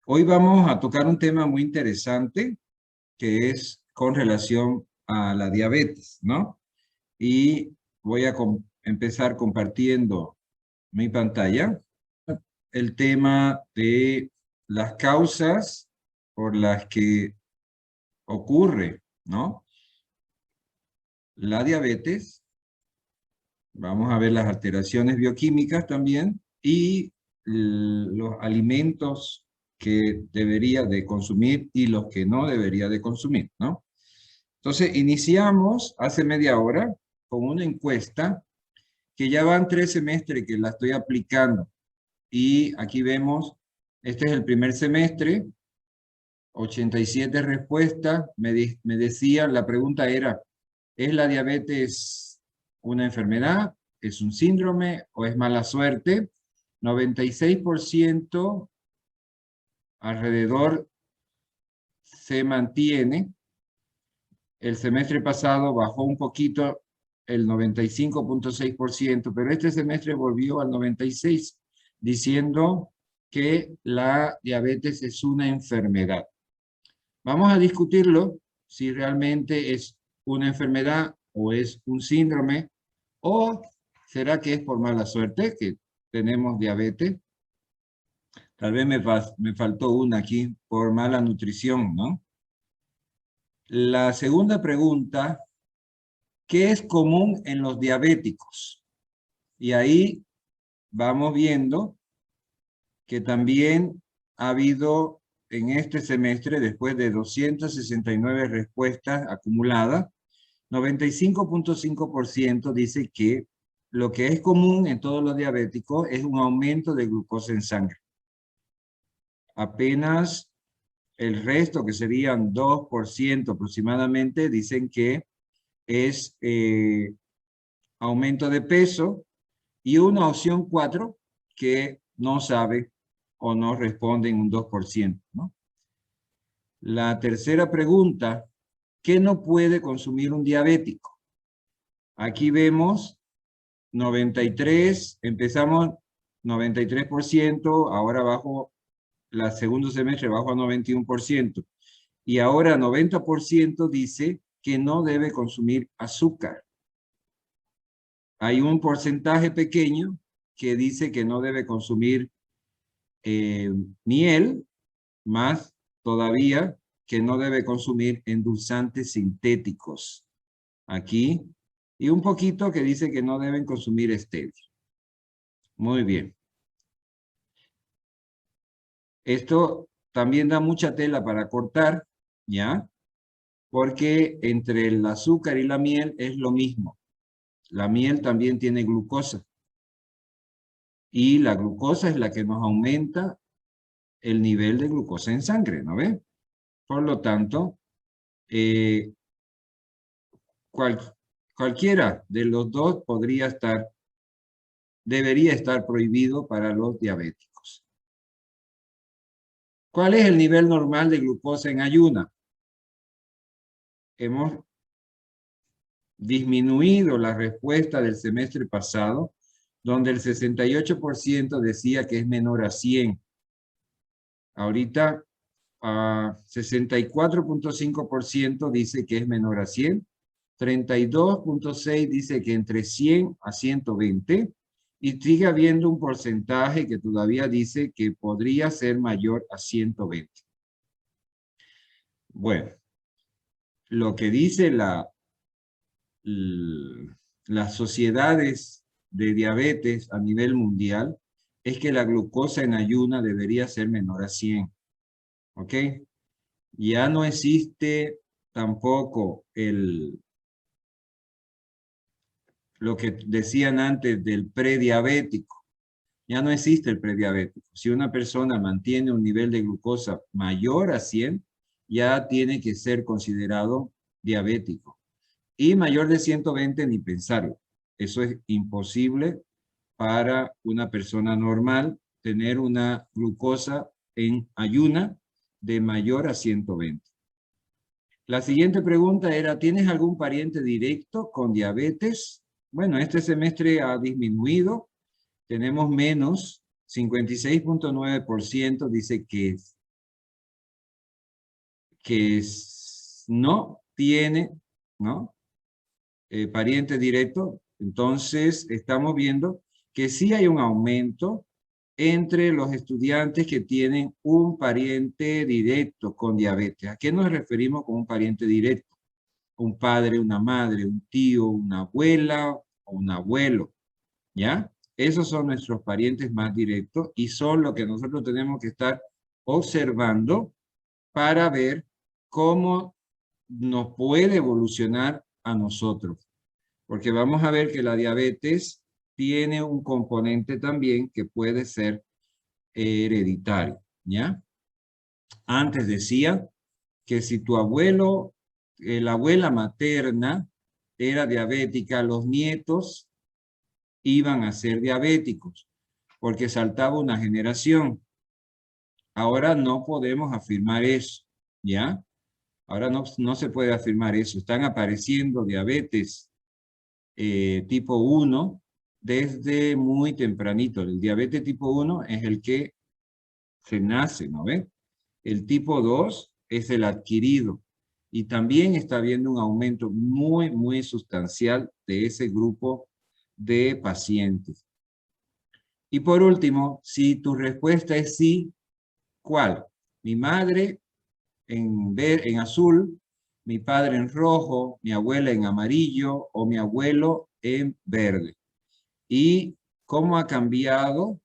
Hoy vamos a tocar un tema muy interesante que es con relación a la diabetes, ¿no? Y voy a empezar compartiendo mi pantalla. El tema de las causas por las que ocurre, ¿no? La diabetes. Vamos a ver las alteraciones bioquímicas también y los alimentos que debería de consumir y los que no debería de consumir, ¿no? Entonces, iniciamos hace media hora con una encuesta que ya van 3 semestres que la estoy aplicando. Y aquí vemos, este es el primer semestre, 87 respuestas. Me decían, la pregunta era, ¿es la diabetes una enfermedad? ¿Es un síndrome o es mala suerte? 96% alrededor se mantiene. El semestre pasado bajó un poquito, el 95.6%, pero este semestre volvió al 96%, diciendo que la diabetes es una enfermedad. Vamos a discutirlo si realmente es una enfermedad o es un síndrome, o será que es por mala suerte que tenemos diabetes. Tal vez me faltó una aquí, por mala nutrición, ¿no? La segunda pregunta, ¿qué es común en los diabéticos? Y ahí vamos viendo que también ha habido en este semestre, después de 269 respuestas acumuladas, 95.5% dice que lo que es común en todos los diabéticos es un aumento de glucosa en sangre. Apenas el resto, que serían 2% aproximadamente, dicen que es aumento de peso, y una opción 4 que no sabe o no responde en un 2%, ¿no? La tercera pregunta, ¿qué no puede consumir un diabético? Aquí vemos 93, empezamos 93%, ahora bajo, la segundo semestre bajo a 91%, y ahora 90% dice que no debe consumir azúcar. Hay un porcentaje pequeño que dice que no debe consumir miel, más todavía que no debe consumir endulzantes sintéticos. Aquí. Y un poquito que dice que no deben consumir stevia. Muy bien. Esto también da mucha tela para cortar, ¿ya? Porque entre el azúcar y la miel es lo mismo. La miel también tiene glucosa. Y la glucosa es la que nos aumenta el nivel de glucosa en sangre, ¿no ve? Por lo tanto, cualquiera de los dos debería estar prohibido para los diabéticos. ¿Cuál es el nivel normal de glucosa en ayuna? Hemos disminuido la respuesta del semestre pasado, donde el 68% decía que es menor a 100. Ahorita, 64.5% dice que es menor a 100. 32.6 dice que entre 100 a 120, y sigue habiendo un porcentaje que todavía dice que podría ser mayor a 120. Bueno, lo que dice las sociedades de diabetes a nivel mundial es que la glucosa en ayuna debería ser menor a 100. ¿Ok? Ya no existe tampoco lo que decían antes del prediabético. Ya no existe el prediabético. Si una persona mantiene un nivel de glucosa mayor a 100, ya tiene que ser considerado diabético. Y mayor de 120 ni pensarlo. Eso es imposible para una persona normal tener una glucosa en ayuna de mayor a 120. La siguiente pregunta era, ¿tienes algún pariente directo con diabetes? Bueno, este semestre ha disminuido. Tenemos menos, 56.9% dice que que no tiene, ¿no? Pariente directo, entonces estamos viendo que sí hay un aumento entre los estudiantes que tienen un pariente directo con diabetes. ¿A qué nos referimos con un pariente directo? Un padre, una madre, un tío, una abuela o un abuelo, ¿ya? Esos son nuestros parientes más directos y son lo que nosotros tenemos que estar observando para ver cómo nos puede evolucionar a nosotros. Porque vamos a ver que la diabetes tiene un componente también que puede ser hereditario, ¿ya? Antes decía que si tu abuelo, la abuela materna era diabética, los nietos iban a ser diabéticos, porque saltaba una generación. Ahora no podemos afirmar eso, ¿ya? Ahora no se puede afirmar eso. Están apareciendo diabetes tipo 1 desde muy tempranito. El diabetes tipo 1 es el que se nace, ¿no ven? El tipo 2 es el adquirido. Y también está habiendo un aumento muy sustancial de ese grupo de pacientes. Y por último, si tu respuesta es sí, ¿cuál? Mi madre en azul, mi padre en rojo, mi abuela en amarillo o mi abuelo en verde. Y cómo ha cambiado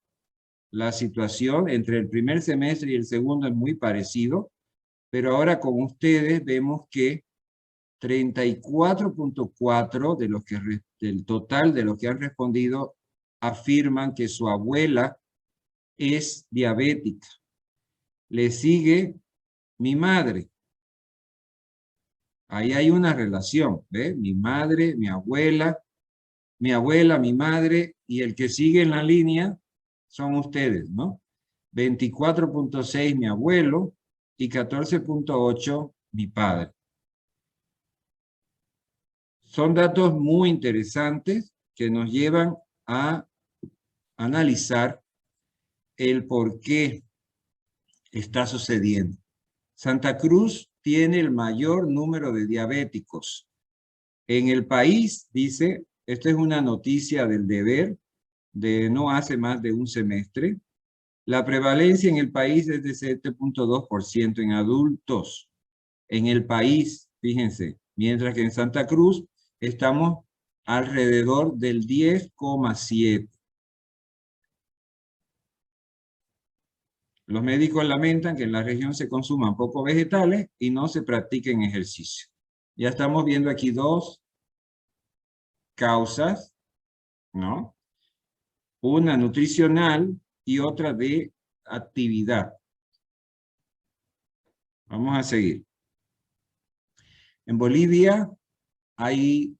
la situación entre el primer semestre y el segundo es muy parecido, pero ahora con ustedes vemos que 34.4 de los que del total de los que han respondido afirman que su abuela es diabética. Le sigue mi madre. Ahí hay una relación, ¿ve? Mi madre, mi abuela, mi madre, y el que sigue en la línea son ustedes, ¿no? 24.6 mi abuelo y 14.8 mi padre. Son datos muy interesantes que nos llevan a analizar el por qué está sucediendo. Santa Cruz tiene el mayor número de diabéticos. En el país, dice, esta es una noticia del Deber, de no hace más de un semestre, la prevalencia en el país es de 7.2% en adultos. En el país, fíjense, mientras que en Santa Cruz estamos alrededor del 10,7%. Los médicos lamentan que en la región se consuman pocos vegetales y no se practiquen ejercicio. Ya estamos viendo aquí dos causas, ¿no? Una nutricional y otra de actividad. Vamos a seguir. En Bolivia hay,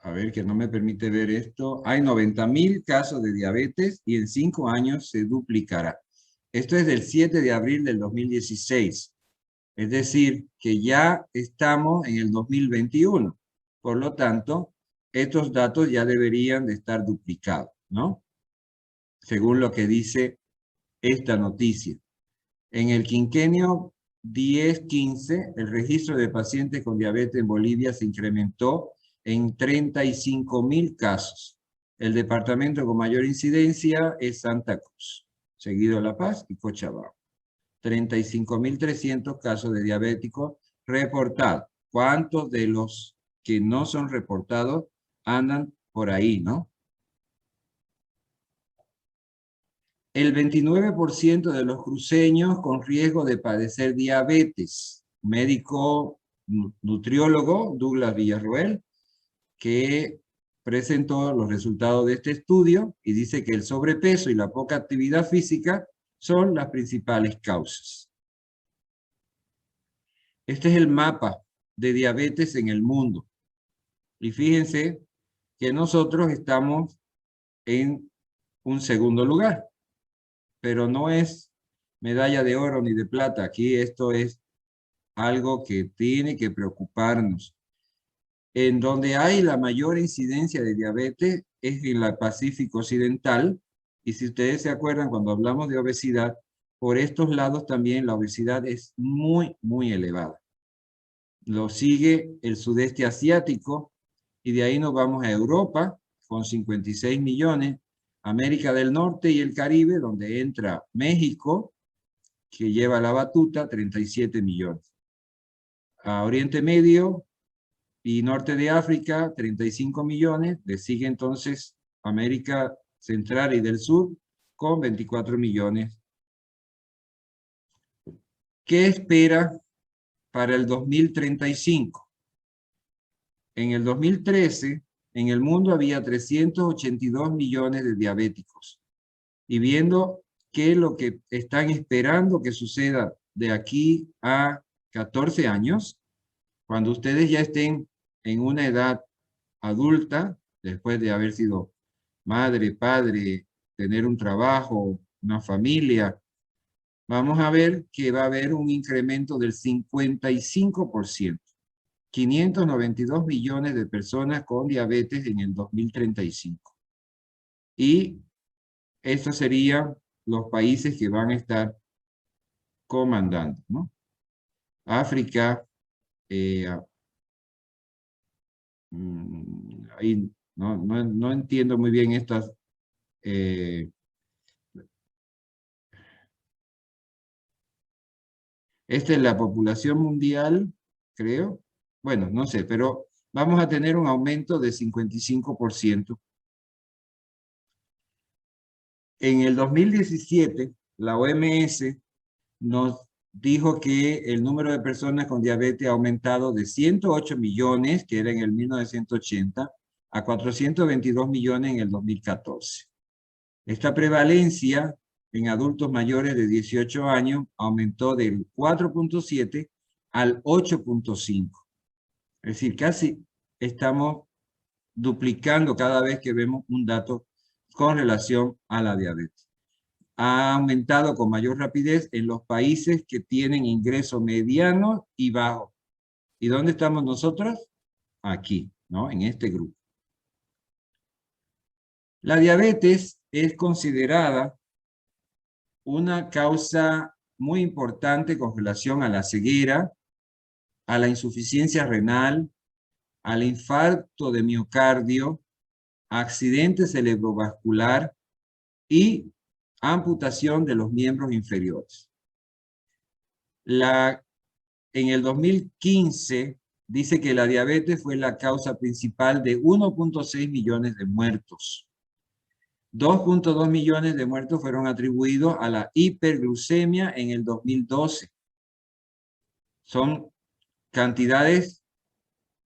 a ver que no me permite ver esto, hay 90.000 casos de diabetes y en 5 años se duplicará. Esto es del 7 de abril del 2016. Es decir, que ya estamos en el 2021. Por lo tanto, estos datos ya deberían de estar duplicados, ¿no? Según lo que dice esta noticia. En el quinquenio 10-15, el registro de pacientes con diabetes en Bolivia se incrementó en 35.000 casos. El departamento con mayor incidencia es Santa Cruz, seguido La Paz y Cochabamba. 35.300 casos de diabéticos reportados. ¿Cuántos de los que no son reportados andan por ahí, no? El 29% de los cruceños con riesgo de padecer diabetes. Médico nutriólogo Douglas Villarroel, que presentó los resultados de este estudio y dice que el sobrepeso y la poca actividad física son las principales causas. Este es el mapa de diabetes en el mundo. Y fíjense que nosotros estamos en un segundo lugar, pero no es medalla de oro ni de plata. Aquí esto es algo que tiene que preocuparnos. En donde hay la mayor incidencia de diabetes es en la Pacífico Occidental. Y si ustedes se acuerdan, cuando hablamos de obesidad, por estos lados también la obesidad es muy, muy elevada. Lo sigue el sudeste asiático y de ahí nos vamos a Europa con 56 millones, América del Norte y el Caribe, donde entra México, que lleva la batuta, 37 millones. A Oriente Medio y Norte de África, 35 millones. Le sigue entonces América Central y del Sur con 24 millones. ¿Qué espera para el 2035? En el 2013, en el mundo había 382 millones de diabéticos. Y viendo qué es lo que están esperando que suceda de aquí a 14 años, cuando ustedes ya estén en una edad adulta, después de haber sido madre, padre, tener un trabajo, una familia, vamos a ver que va a haber un incremento del 55%. 592 millones de personas con diabetes en el 2035. Y estos serían los países que van a estar comandando, ¿no? África, ahí no entiendo muy bien estas. Esta es la población mundial, creo. Bueno, no sé, pero vamos a tener un aumento de 55%. En el 2017, la OMS nos dijo que el número de personas con diabetes ha aumentado de 108 millones, que era en el 1980, a 422 millones en el 2014. Esta prevalencia en adultos mayores de 18 años aumentó del 4.7 al 8.5. Es decir, casi estamos duplicando cada vez que vemos un dato con relación a la diabetes. Ha aumentado con mayor rapidez en los países que tienen ingreso mediano y bajo. ¿Y dónde estamos nosotros? Aquí, ¿no? En este grupo. La diabetes es considerada una causa muy importante con relación a la ceguera, a la insuficiencia renal, al infarto de miocardio, accidente cerebrovascular y amputación de los miembros inferiores. En el 2015 dice que la diabetes fue la causa principal de 1.6 millones de muertos. 2.2 millones de muertos fueron atribuidos a la hiperglucemia en el 2012. Son cantidades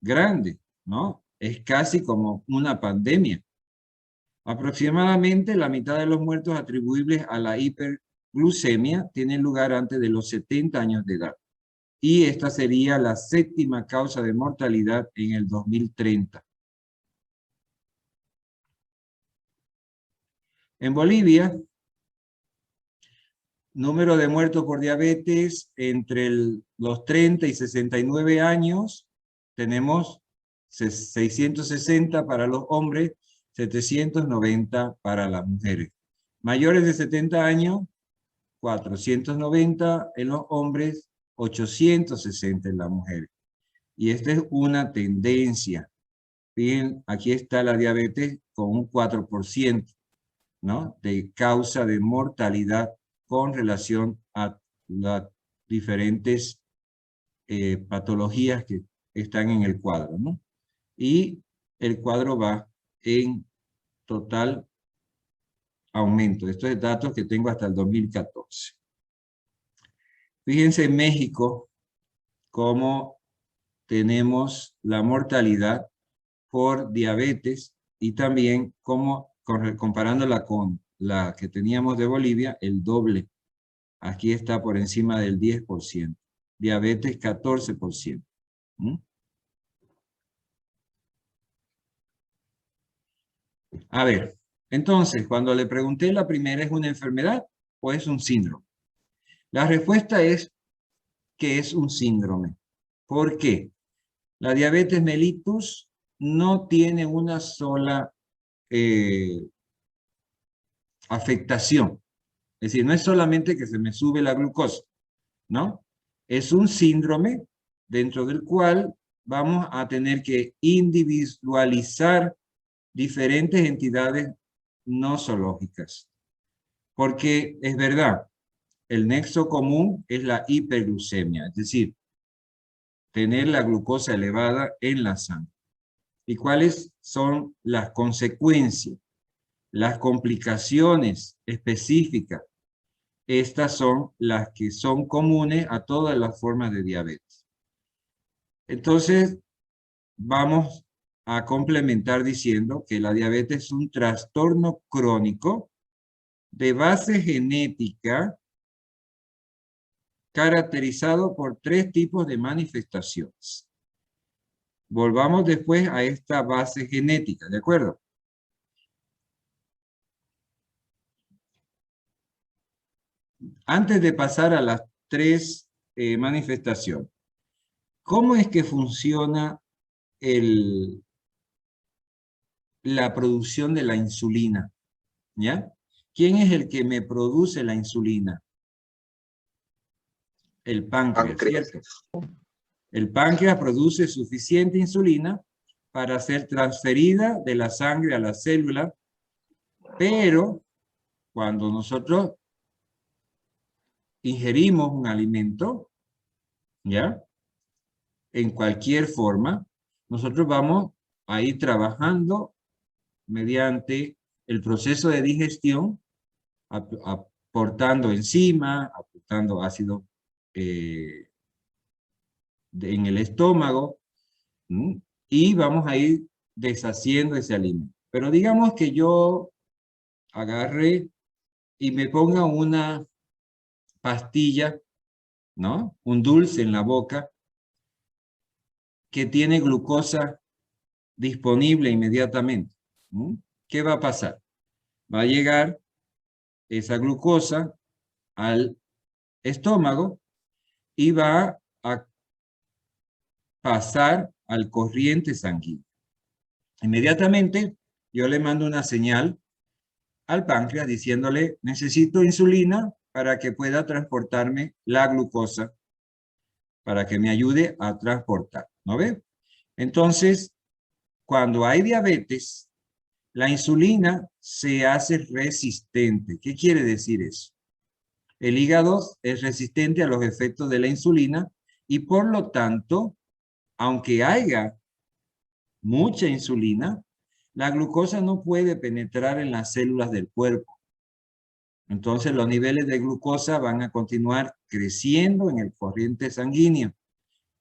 grandes, ¿no? Es casi como una pandemia. Aproximadamente la mitad de los muertos atribuibles a la hiperglucemia tienen lugar antes de los 70 años de edad. Y esta sería la séptima causa de mortalidad en el 2030. En Bolivia, número de muertos por diabetes entre los 30 y 69 años, tenemos 660 para los hombres, 790 para las mujeres. Mayores de 70 años, 490 en los hombres, 860 en las mujeres. Y esta es una tendencia. Bien, aquí está la diabetes con un 4%, ¿no? De causa de mortalidad con relación a las diferentes patologías que están en el cuadro, ¿no? Y el cuadro va en total aumento. Estos son datos que tengo hasta el 2014. Fíjense en México cómo tenemos la mortalidad por diabetes y también cómo, comparándola con la que teníamos de Bolivia, el doble. Aquí está por encima del 10%. Diabetes 14%. A ver, entonces, cuando le pregunté la primera, ¿es una enfermedad o es un síndrome? La respuesta es que es un síndrome. ¿Por qué? La diabetes mellitus no tiene una sola afectación. Es decir, no es solamente que se me sube la glucosa, ¿no? Es un síndrome dentro del cual vamos a tener que individualizar diferentes entidades no zoológicas. Porque es verdad, el nexo común es la hiperglucemia, es decir, tener la glucosa elevada en la sangre. ¿Y cuáles son las consecuencias? Las complicaciones específicas. Estas son las que son comunes a todas las formas de diabetes. Entonces, vamos a complementar diciendo que la diabetes es un trastorno crónico de base genética caracterizado por 3 tipos de manifestaciones. Volvamos después a esta base genética, ¿de acuerdo? Antes de pasar a las 3 manifestaciones, ¿cómo es que funciona la producción de la insulina? ¿Ya? ¿Quién es el que me produce la insulina? El páncreas, ¿cierto? El páncreas produce suficiente insulina para ser transferida de la sangre a la célula, pero cuando nosotros ingerimos un alimento, ¿ya? En cualquier forma, nosotros vamos a ir trabajando mediante el proceso de digestión, aportando enzimas, aportando ácido en el estómago, y vamos a ir deshaciendo ese alimento. Pero digamos que yo agarre y me ponga una pastilla, ¿no? Un dulce en la boca que tiene glucosa disponible inmediatamente. ¿Qué va a pasar? Va a llegar esa glucosa al estómago y va a pasar al corriente sanguíneo. Inmediatamente yo le mando una señal al páncreas diciéndole, necesito insulina para que pueda transportarme la glucosa, para que me ayude a transportar, ¿no ve? Entonces, cuando hay diabetes, la insulina se hace resistente. ¿Qué quiere decir eso? El hígado es resistente a los efectos de la insulina y por lo tanto, aunque haya mucha insulina, la glucosa no puede penetrar en las células del cuerpo. Entonces los niveles de glucosa van a continuar creciendo en el corriente sanguíneo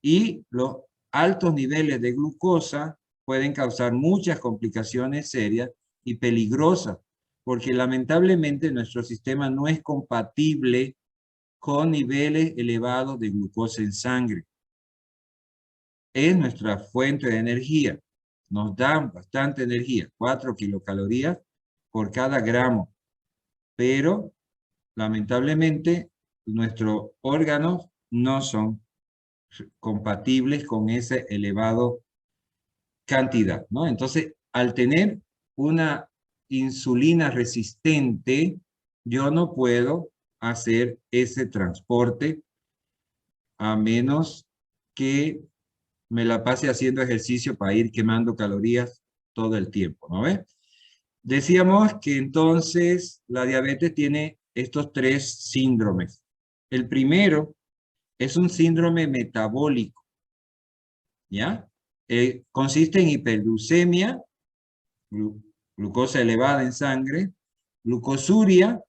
y los altos niveles de glucosa pueden causar muchas complicaciones serias y peligrosas, porque lamentablemente nuestro sistema no es compatible con niveles elevados de glucosa en sangre. Es nuestra fuente de energía. Nos dan bastante energía, 4 kilocalorías por cada gramo. Pero, lamentablemente, nuestros órganos no son compatibles con esa elevada cantidad, ¿no? Entonces, al tener una insulina resistente, yo no puedo hacer ese transporte a menos que me la pase haciendo ejercicio para ir quemando calorías todo el tiempo, ¿no ves? Decíamos que entonces la diabetes tiene estos 3 síndromes. El primero es un síndrome metabólico, ¿ya? Consiste en hiperglucemia, glucosa elevada en sangre, glucosuria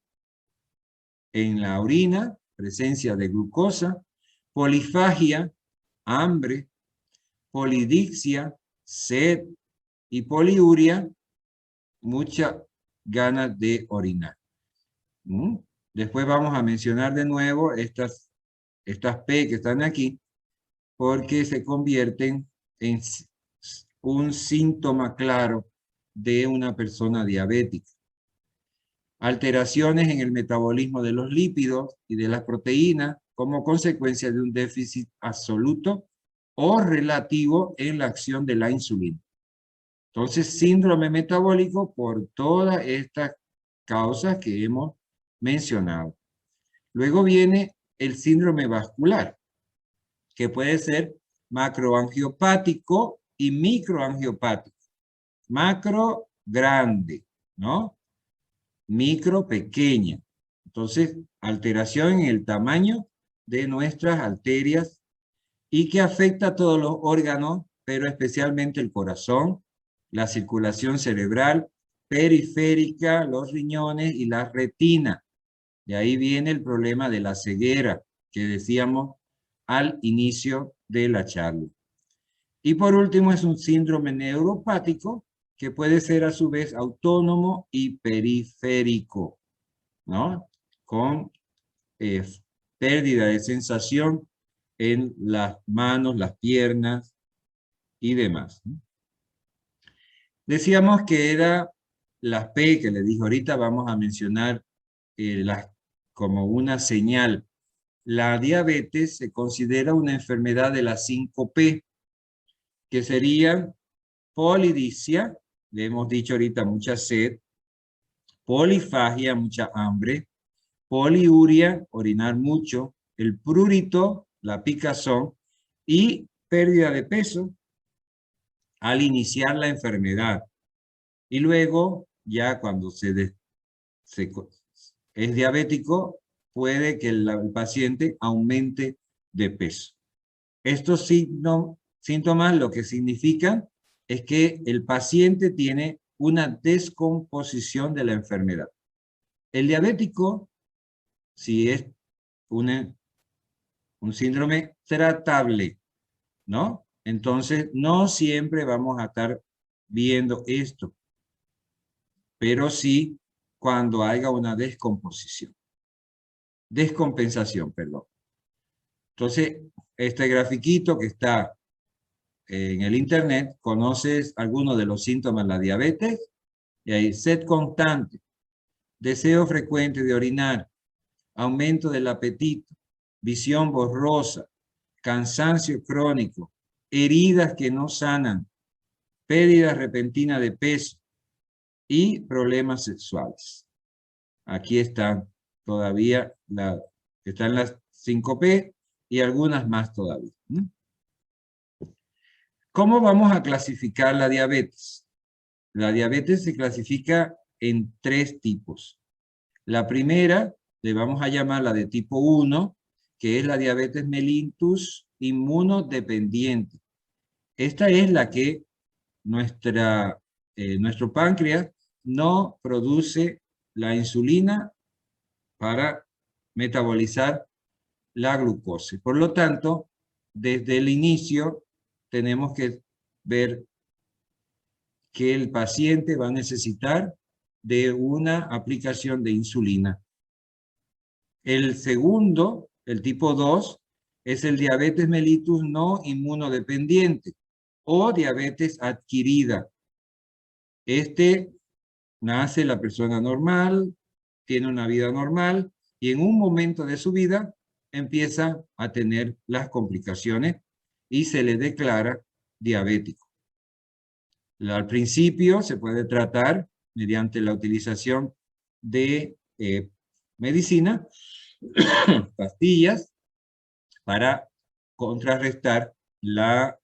en la orina, presencia de glucosa, polifagia, hambre, polidixia, sed y poliuria, muchas ganas de orinar. Después vamos a mencionar de nuevo estas P que están aquí, porque se convierten en un síntoma claro de una persona diabética. Alteraciones en el metabolismo de los lípidos y de las proteínas como consecuencia de un déficit absoluto o relativo en la acción de la insulina. Entonces, síndrome metabólico por todas estas causas que hemos mencionado. Luego viene el síndrome vascular, que puede ser macroangiopático y microangiopático. Macro, grande, ¿no? Micro, pequeña. Entonces, alteración en el tamaño de nuestras arterias y que afecta a todos los órganos, pero especialmente el corazón, la circulación cerebral, periférica, los riñones y la retina. De ahí viene el problema de la ceguera que decíamos al inicio de la charla. Y por último es un síndrome neuropático que puede ser a su vez autónomo y periférico, ¿no? Con pérdida de sensación en las manos, las piernas y demás. Decíamos que era las P, que le dije ahorita, vamos a mencionar como una señal. La diabetes se considera una enfermedad de las 5P, que serían polidipsia, le hemos dicho ahorita mucha sed, polifagia, mucha hambre, poliuria, orinar mucho, el prurito, la picazón y pérdida de peso al iniciar la enfermedad. Y luego, ya cuando es diabético, puede que el paciente aumente de peso. Estos síntomas lo que significan es que el paciente tiene una descomposición de la enfermedad. El diabético, si es un síndrome tratable, ¿no? Entonces, no siempre vamos a estar viendo esto, pero sí cuando haya una descompensación, perdón. Entonces, este grafiquito que está en el internet, conoces algunos de los síntomas de la diabetes, y hay sed constante, deseo frecuente de orinar, aumento del apetito, visión borrosa, cansancio crónico, heridas que no sanan, pérdida repentina de peso y problemas sexuales. Aquí están todavía, están las 5P y algunas más todavía. ¿Cómo vamos a clasificar la diabetes? La diabetes se clasifica en 3 tipos. La primera, le vamos a llamar la de tipo 1, que es la diabetes mellitus inmunodependiente. Esta es la que nuestro páncreas no produce la insulina para metabolizar la glucosa. Por lo tanto, desde el inicio tenemos que ver que el paciente va a necesitar de una aplicación de insulina. El segundo, el tipo 2, es el diabetes mellitus no inmunodependiente o diabetes adquirida. Nace la persona normal, tiene una vida normal y en un momento de su vida empieza a tener las complicaciones y se le declara diabético. Al principio se puede tratar mediante la utilización de medicina, pastillas, para contrarrestar la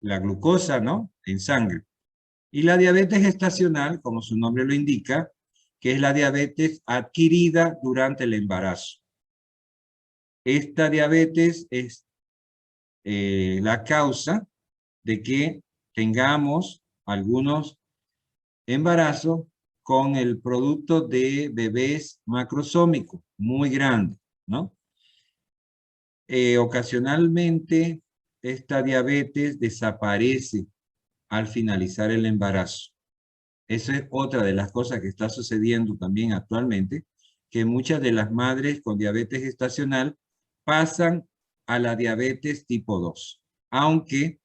glucosa, ¿no?, en sangre. Y la diabetes gestacional, como su nombre lo indica, que es la diabetes adquirida durante el embarazo. Esta diabetes es la causa de que tengamos algunos embarazos con el producto de bebés macrosómicos muy grandes, ¿no? Ocasionalmente, esta diabetes desaparece al finalizar el embarazo. Esa es otra de las cosas que está sucediendo también actualmente, que muchas de las madres con diabetes gestacional pasan a la diabetes tipo 2, aunque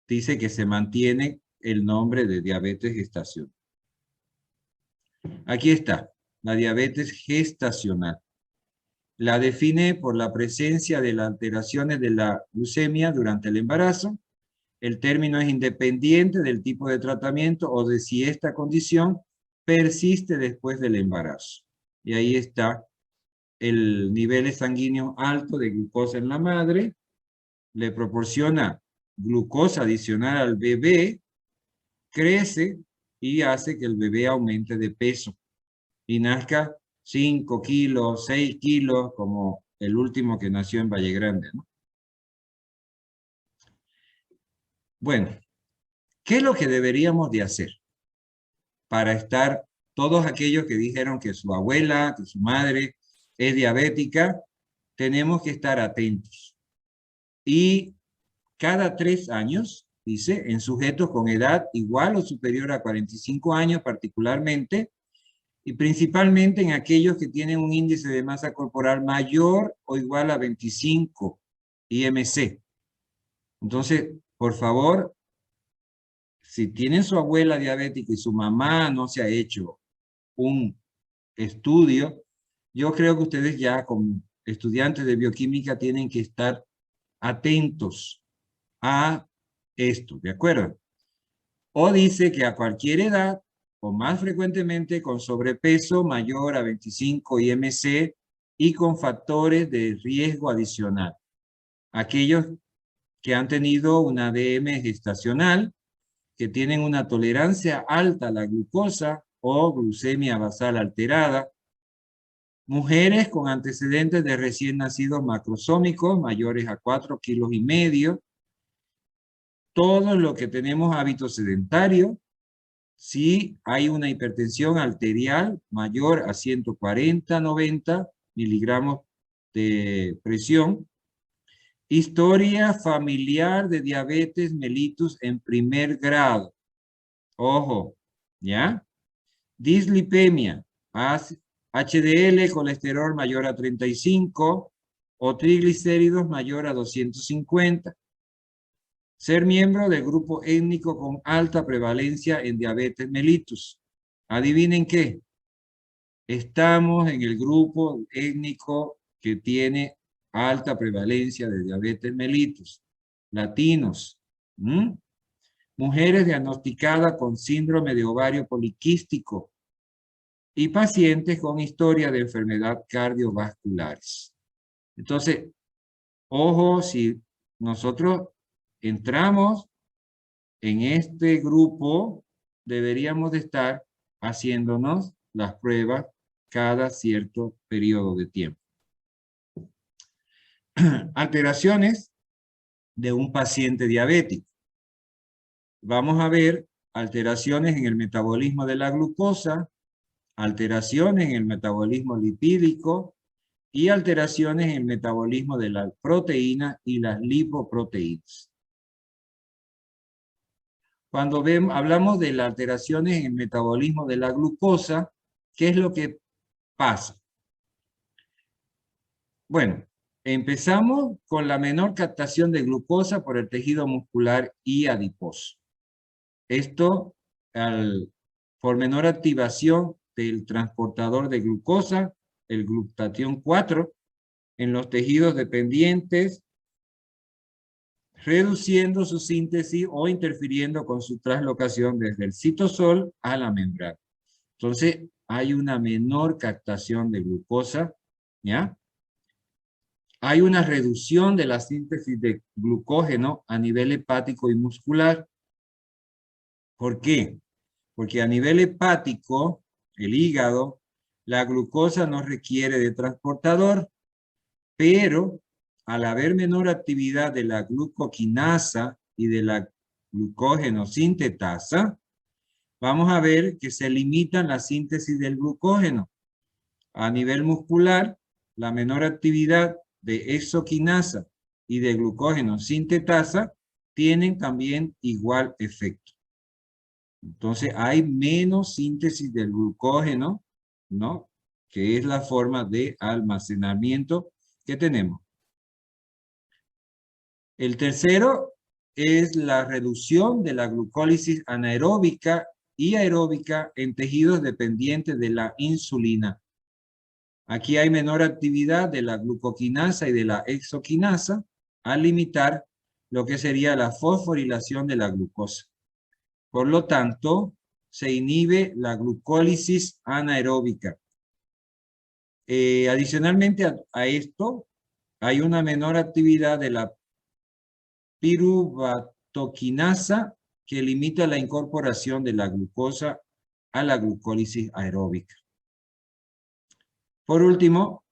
dice que se mantiene el nombre de diabetes gestacional. Aquí está, la diabetes gestacional. La define por la presencia de las alteraciones de la glucemia durante el embarazo. El término es independiente del tipo de tratamiento o de si esta condición persiste después del embarazo. Y ahí está el nivel sanguíneo alto de glucosa en la madre, le proporciona glucosa adicional al bebé, crece y hace que el bebé aumente de peso y nazca 5 kilos, 6 kilos, como el último que nació en Valle Grande, ¿no? Bueno, ¿qué es lo que deberíamos de hacer para estar, todos aquellos que dijeron que su abuela, que su madre es diabética, tenemos que estar atentos? Y cada 3 años, dice, en sujetos con edad igual o superior a 45 años particularmente, y principalmente en aquellos que tienen un índice de masa corporal mayor o igual a 25 IMC. Entonces, por favor, si tienen su abuela diabética y su mamá no se ha hecho un estudio, yo creo que ustedes ya como estudiantes de bioquímica tienen que estar atentos a esto, ¿de acuerdo? O dice que a cualquier edad, o más frecuentemente con sobrepeso mayor a 25 IMC y con factores de riesgo adicional. Aquellos que han tenido una ADM gestacional, que tienen una tolerancia alta a la glucosa o glucemia basal alterada, mujeres con antecedentes de recién nacidos macrosómicos mayores a 4,5 kilos, todos los que tenemos hábitos sedentarios, si hay una hipertensión arterial mayor a 140-90 miligramos de presión, historia familiar de diabetes mellitus en primer grado, ojo, ¿ya? Dislipemia, HDL, colesterol mayor a 35 o triglicéridos mayor a 250. Ser miembro del grupo étnico con alta prevalencia en diabetes mellitus. ¿Adivinen qué? Estamos en el grupo étnico que tiene alta prevalencia de diabetes mellitus. Latinos. Mujeres diagnosticadas con síndrome de ovario poliquístico y pacientes con historia de enfermedad cardiovasculares. Entonces, ojo, si nosotros entramos en este grupo, deberíamos de estar haciéndonos las pruebas cada cierto periodo de tiempo. Alteraciones de un paciente diabético. Vamos a ver alteraciones en el metabolismo de la glucosa, alteraciones en el metabolismo lipídico y alteraciones en el metabolismo de la proteína y las lipoproteínas. Cuando hablamos de las alteraciones en el metabolismo de la glucosa, ¿qué es lo que pasa? Bueno, empezamos con la menor captación de glucosa por el tejido muscular y adiposo. Esto por menor activación del transportador de glucosa, el glutatión 4, en los tejidos dependientes, reduciendo su síntesis o interfiriendo con su translocación desde el citosol a la membrana. Entonces, hay una menor captación de glucosa, ¿ya? Hay una reducción de la síntesis de glucógeno a nivel hepático y muscular. ¿Por qué? Porque a nivel hepático, el hígado, la glucosa no requiere de transportador, pero al haber menor actividad de la glucoquinasa y de la glucógeno sintetasa, vamos a ver que se limitan la síntesis del glucógeno. A nivel muscular, la menor actividad de exoquinasa y de glucógeno sintetasa tienen también igual efecto. Entonces hay menos síntesis del glucógeno, ¿no? Que es la forma de almacenamiento que tenemos. El tercero es la reducción de la glucólisis anaeróbica y aeróbica en tejidos dependientes de la insulina. Aquí hay menor actividad de la glucoquinasa y de la exoquinasa al limitar lo que sería la fosforilación de la glucosa. Por lo tanto, se inhibe la glucólisis anaeróbica. Adicionalmente a esto, hay una menor actividad de la piruvatoquinasa que limita la incorporación de la glucosa a la glucólisis aeróbica. Por último,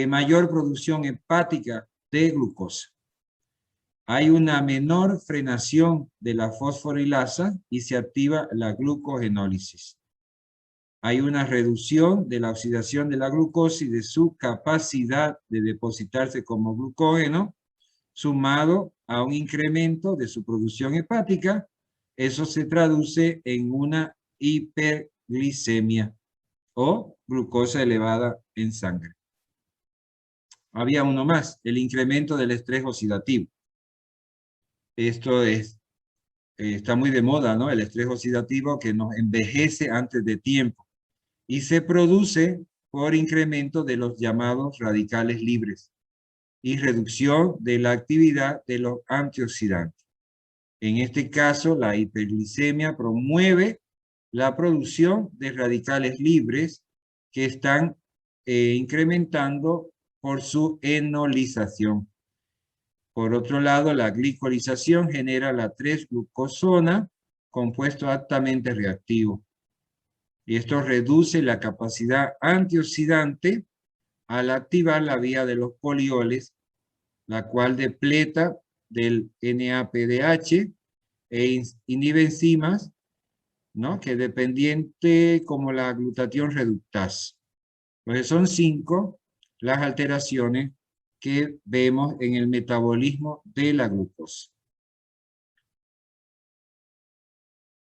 mayor producción hepática de glucosa. Hay una menor frenación de la fosforilasa y se activa la glucogenólisis. Hay una reducción de la oxidación de la glucosa y de su capacidad de depositarse como glucógeno, sumado a un incremento de su producción hepática. Eso se traduce en una hiperglicemia o glucosa elevada en sangre. Había uno más, el incremento del estrés oxidativo. Esto está muy de moda, ¿no? El estrés oxidativo que nos envejece antes de tiempo y se produce por incremento de los llamados radicales libres y reducción de la actividad de los antioxidantes. En este caso, la hiperglicemia promueve la producción de radicales libres que están incrementando por su enolización. Por otro lado, la glicolización genera la 3-glucosona, compuesto altamente reactivo. Y esto reduce la capacidad antioxidante al activar la vía de los polioles, la cual depleta del NADPH e inhibe enzimas, ¿no? Que dependiente como la glutatión reductasa. Entonces son 5 las alteraciones que vemos en el metabolismo de la glucosa.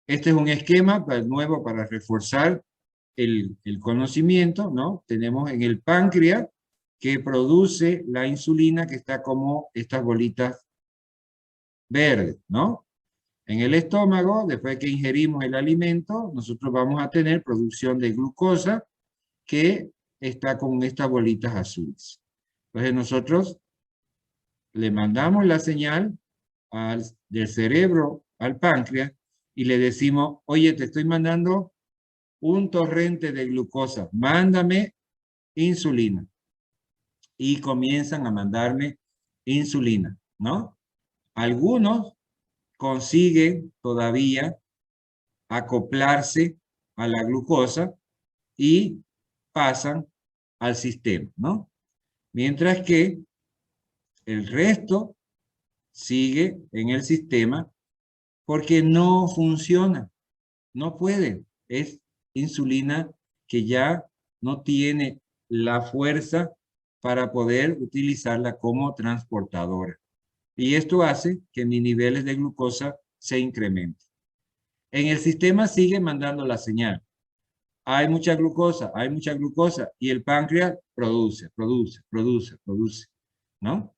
Este es un esquema nuevo para reforzar el conocimiento, ¿no? Tenemos en el páncreas que produce la insulina que está como estas bolitas verdes, ¿no? En el estómago, después que ingerimos el alimento, nosotros vamos a tener producción de glucosa que está con estas bolitas azules. Entonces nosotros le mandamos la señal del cerebro al páncreas y le decimos, oye, te estoy mandando un torrente de glucosa, mándame insulina. Y comienzan a mandarme insulina, ¿no? Algunos consiguen todavía acoplarse a la glucosa y pasan al sistema, ¿no? Mientras que el resto sigue en el sistema porque no funciona, no puede. Es insulina que ya no tiene la fuerza para poder utilizarla como transportadora. Y esto hace que mis niveles de glucosa se incrementen. En el sistema sigue mandando la señal. Hay mucha glucosa, y el páncreas produce, ¿no?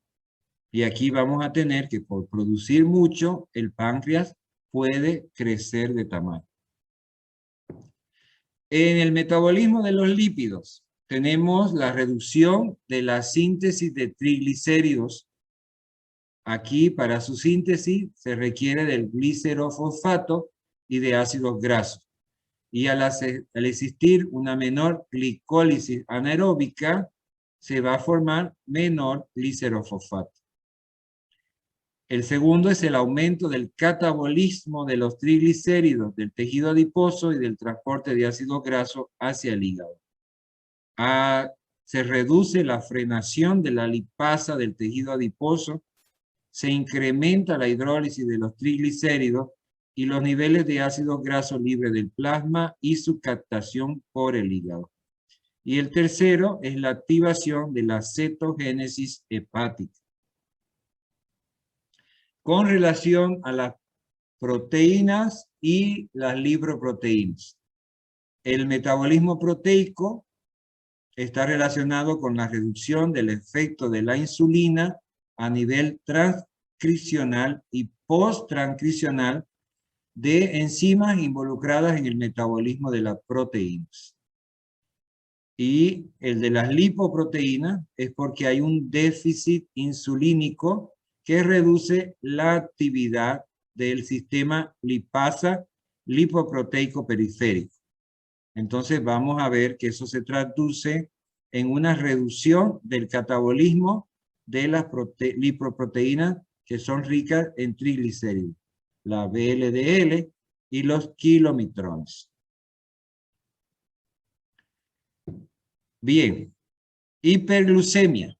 Y aquí vamos a tener que por producir mucho, el páncreas puede crecer de tamaño. En el metabolismo de los lípidos, tenemos la reducción de la síntesis de triglicéridos. Aquí, para su síntesis, se requiere del glicerofosfato y de ácidos grasos. Y al existir una menor glicólisis anaeróbica, se va a formar menor glicerofosfato. El segundo es el aumento del catabolismo de los triglicéridos, del tejido adiposo y del transporte de ácidos grasos hacia el hígado. Se reduce la frenación de la lipasa del tejido adiposo, se incrementa la hidrólisis de los triglicéridos y los niveles de ácidos grasos libres del plasma y su captación por el hígado. Y el tercero es la activación de la cetogénesis hepática. Con relación a las proteínas y las lipoproteínas. El metabolismo proteico está relacionado con la reducción del efecto de la insulina a nivel transcripcional y post-transcripcional de enzimas involucradas en el metabolismo de las proteínas. Y el de las lipoproteínas es porque hay un déficit insulínico que reduce la actividad del sistema lipasa lipoproteico periférico. Entonces vamos a ver que eso se traduce en una reducción del catabolismo de las lipoproteínas que son ricas en triglicéridos, la VLDL y los kilomitrones. Bien, hiperglucemia.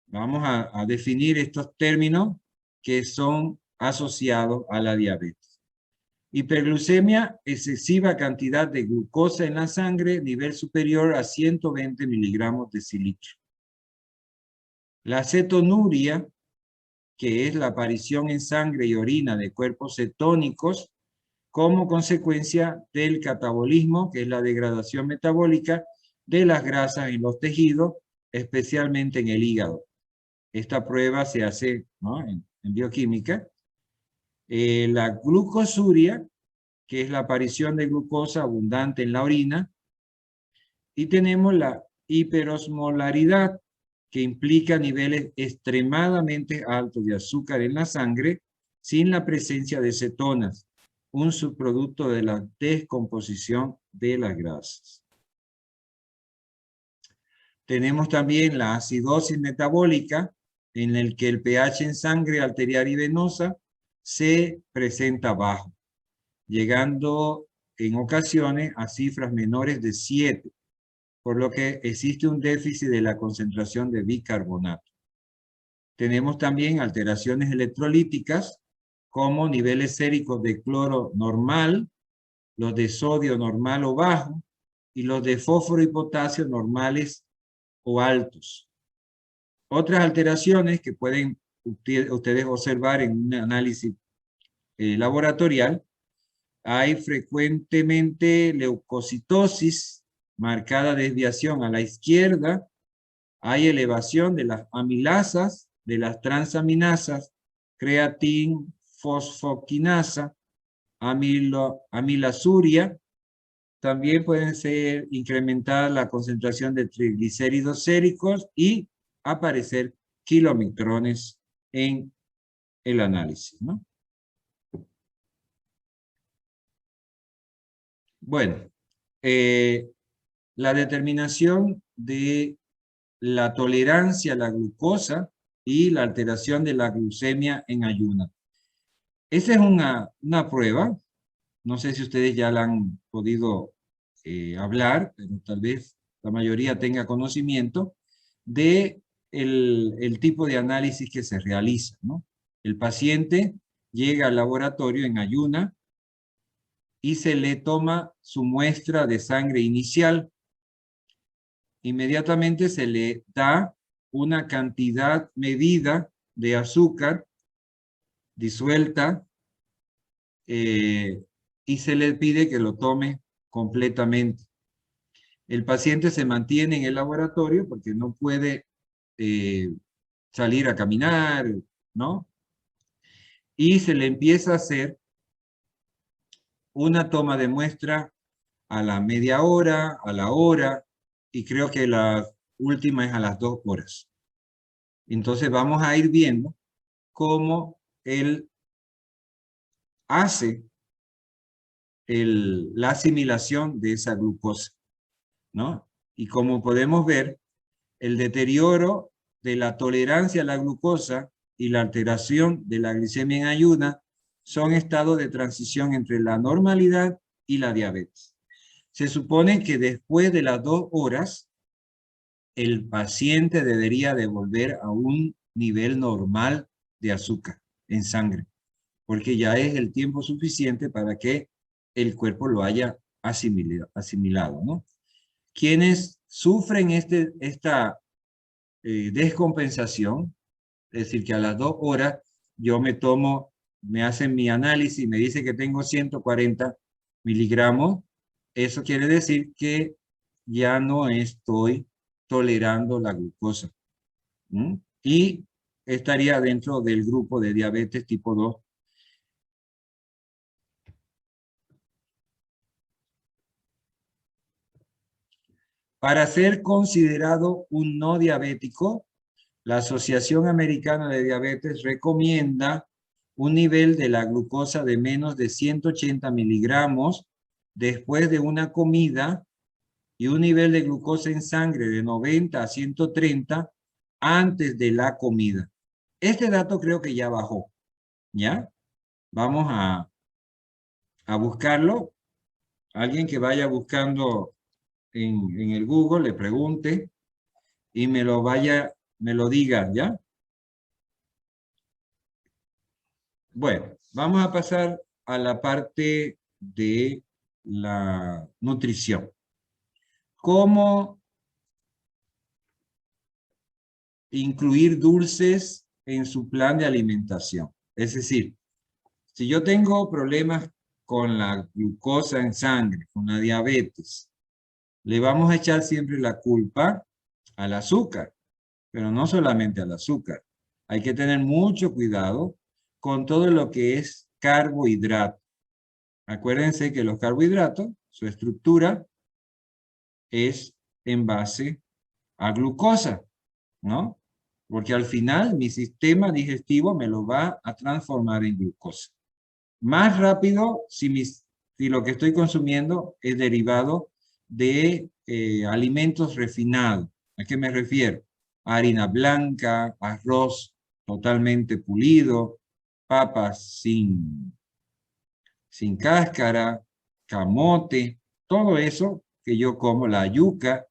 Vamos a definir estos términos que son asociados a la diabetes. Hiperglucemia, excesiva cantidad de glucosa en la sangre, nivel superior a 120 miligramos de decilitro. La cetonuria, que es la aparición en sangre y orina de cuerpos cetónicos como consecuencia del catabolismo, que es la degradación metabólica de las grasas en los tejidos, especialmente en el hígado. Esta prueba se hace, ¿no?, en bioquímica. La glucosuria, que es la aparición de glucosa abundante en la orina. Y tenemos la hiperosmolaridad, que implica niveles extremadamente altos de azúcar en la sangre sin la presencia de cetonas, un subproducto de la descomposición de las grasas. Tenemos también la acidosis metabólica, en el que el pH en sangre arterial y venosa se presenta bajo, llegando en ocasiones a cifras menores de 7, por lo que existe un déficit de la concentración de bicarbonato. Tenemos también alteraciones electrolíticas, como niveles séricos de cloro normal, los de sodio normal o bajo, y los de fósforo y potasio normales o altos. Otras alteraciones que pueden ustedes observar en un análisis laboratorial: hay frecuentemente leucocitosis, marcada desviación a la izquierda, hay elevación de las amilasas, de las transaminasas, creatin, fosfoquinasa, amilasuria. También pueden ser incrementada la concentración de triglicéridos séricos y aparecer kilomitrones en el análisis, ¿no? Bueno, la determinación de la tolerancia a la glucosa y la alteración de la glucemia en ayunas. Esa es una prueba. No sé si ustedes ya la han podido hablar, pero tal vez la mayoría tenga conocimiento de el tipo de análisis que se realiza, ¿no? El paciente llega al laboratorio en ayuna y se le toma su muestra de sangre inicial. Inmediatamente se le da una cantidad medida de azúcar disuelta y se le pide que lo tome completamente. El paciente se mantiene en el laboratorio porque no puede salir a caminar, ¿no? Y se le empieza a hacer una toma de muestra a la media hora, a la hora, y creo que la última es a las 2 horas. Entonces vamos a ir viendo cómo él hace la asimilación de esa glucosa, ¿no? Y como podemos ver, el deterioro de la tolerancia a la glucosa y la alteración de la glicemia en ayuna son estados de transición entre la normalidad y la diabetes. Se supone que después de las 2 horas, el paciente debería de volver a un nivel normal de azúcar en sangre, porque ya es el tiempo suficiente para que el cuerpo lo haya asimilado, ¿no? Quienes sufren esta descompensación, es decir, que a las 2 horas yo me hacen mi análisis, me dice que tengo 140 miligramos, eso quiere decir que ya no estoy tolerando la glucosa. Y estaría dentro del grupo de diabetes tipo 2. Para ser considerado un no diabético, la Asociación Americana de Diabetes recomienda un nivel de la glucosa de menos de 180 miligramos después de una comida y un nivel de glucosa en sangre de 90 a 130 antes de la comida. Este dato creo que ya bajó, ¿ya? Vamos a buscarlo. Alguien que vaya buscando en el Google, le pregunte y me lo diga, ¿ya? Bueno, vamos a pasar a la parte de la nutrición. ¿Cómo incluir dulces en su plan de alimentación? Es decir, si yo tengo problemas con la glucosa en sangre, con la diabetes, le vamos a echar siempre la culpa al azúcar, pero no solamente al azúcar. Hay que tener mucho cuidado con todo lo que es carbohidrato. Acuérdense que los carbohidratos, su estructura es en base a glucosa, ¿no? Porque al final mi sistema digestivo me lo va a transformar en glucosa. Más rápido si lo que estoy consumiendo es derivado de alimentos refinados. ¿A qué me refiero? Harina blanca, arroz totalmente pulido, papas sin cáscara, camote, todo eso que yo como, la yuca,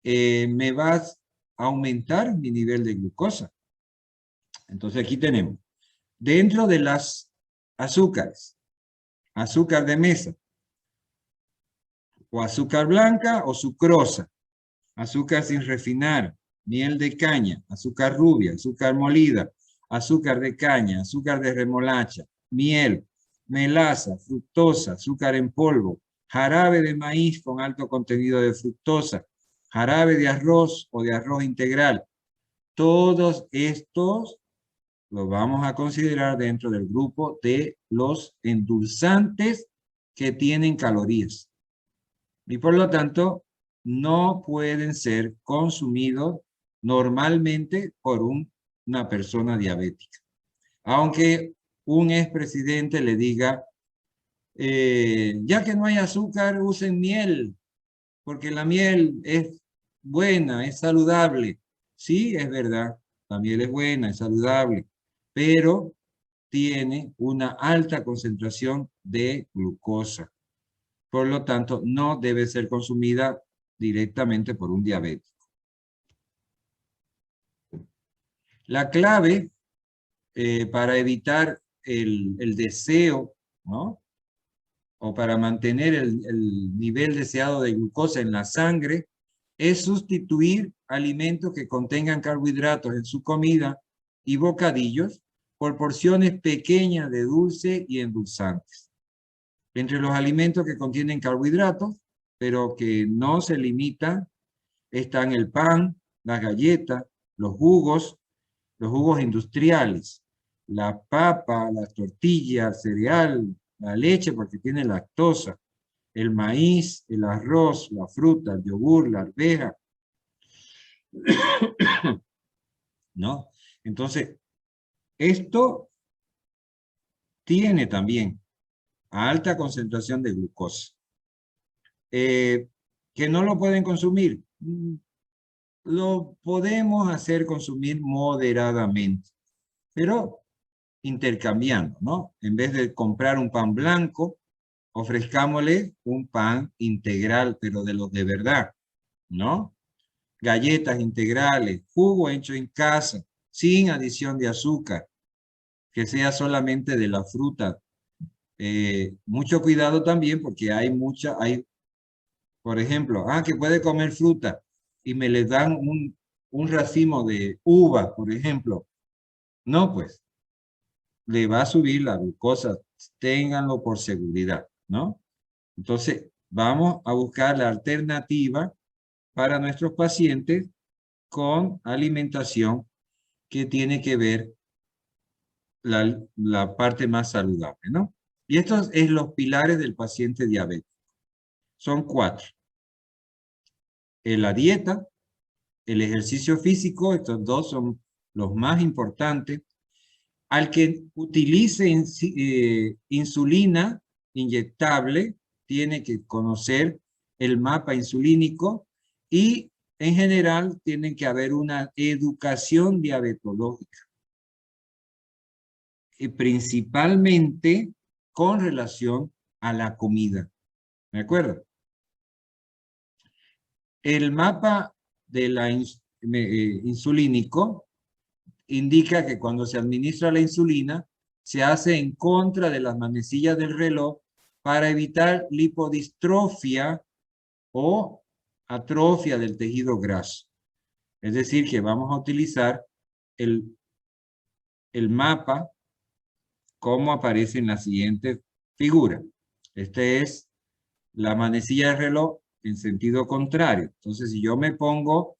me va a aumentar mi nivel de glucosa. Entonces aquí tenemos, dentro de las azúcares, azúcar de mesa, o azúcar blanca o sucrosa, azúcar sin refinar, miel de caña, azúcar rubia, azúcar molida, azúcar de caña, azúcar de remolacha, miel, melaza, fructosa, azúcar en polvo, jarabe de maíz con alto contenido de fructosa, jarabe de arroz o de arroz integral. Todos estos los vamos a considerar dentro del grupo de los endulzantes que tienen calorías. Y por lo tanto, no pueden ser consumidos normalmente por una persona diabética. Aunque un expresidente le diga, ya que no hay azúcar, usen miel, porque la miel es buena, es saludable. Sí, es verdad, la miel es buena, es saludable, pero tiene una alta concentración de glucosa. Por lo tanto, no debe ser consumida directamente por un diabético. La clave para evitar el deseo, ¿no? O para mantener el nivel deseado de glucosa en la sangre, es sustituir alimentos que contengan carbohidratos en su comida y bocadillos por porciones pequeñas de dulce y endulzantes. Entre los alimentos que contienen carbohidratos, pero que no se limitan, están el pan, las galletas, los jugos industriales, la papa, las tortillas, cereal, la leche porque tiene lactosa, el maíz, el arroz, la fruta, el yogur, la arveja, ¿no? Entonces, esto tiene también alta concentración de glucosa. ¿Que no lo pueden consumir? Lo podemos hacer consumir moderadamente, pero intercambiando, ¿no? En vez de comprar un pan blanco, ofrezcámosle un pan integral, pero de los de verdad, ¿no? Galletas integrales, jugo hecho en casa, sin adición de azúcar, que sea solamente de la fruta. Mucho cuidado también porque por ejemplo, que puede comer fruta y me le dan un racimo de uva, por ejemplo. No, pues, le va a subir la glucosa, ténganlo por seguridad, ¿no? Entonces, vamos a buscar la alternativa para nuestros pacientes con alimentación que tiene que ver la parte más saludable, ¿no? Y estos es los pilares del paciente diabético. Son 4. La dieta, el ejercicio físico, estos 2 son los más importantes. Al que utilice insulina inyectable, tiene que conocer el mapa insulínico y en general tiene que haber una educación diabetológica. Y principalmente con relación a la comida. ¿De acuerdo? El mapa de la insulínico indica que cuando se administra la insulina, se hace en contra de las manecillas del reloj para evitar lipodistrofia o atrofia del tejido graso. Es decir, que vamos a utilizar el mapa como aparece en la siguiente figura. Esta es la manecilla del reloj en sentido contrario. Entonces, si yo me pongo,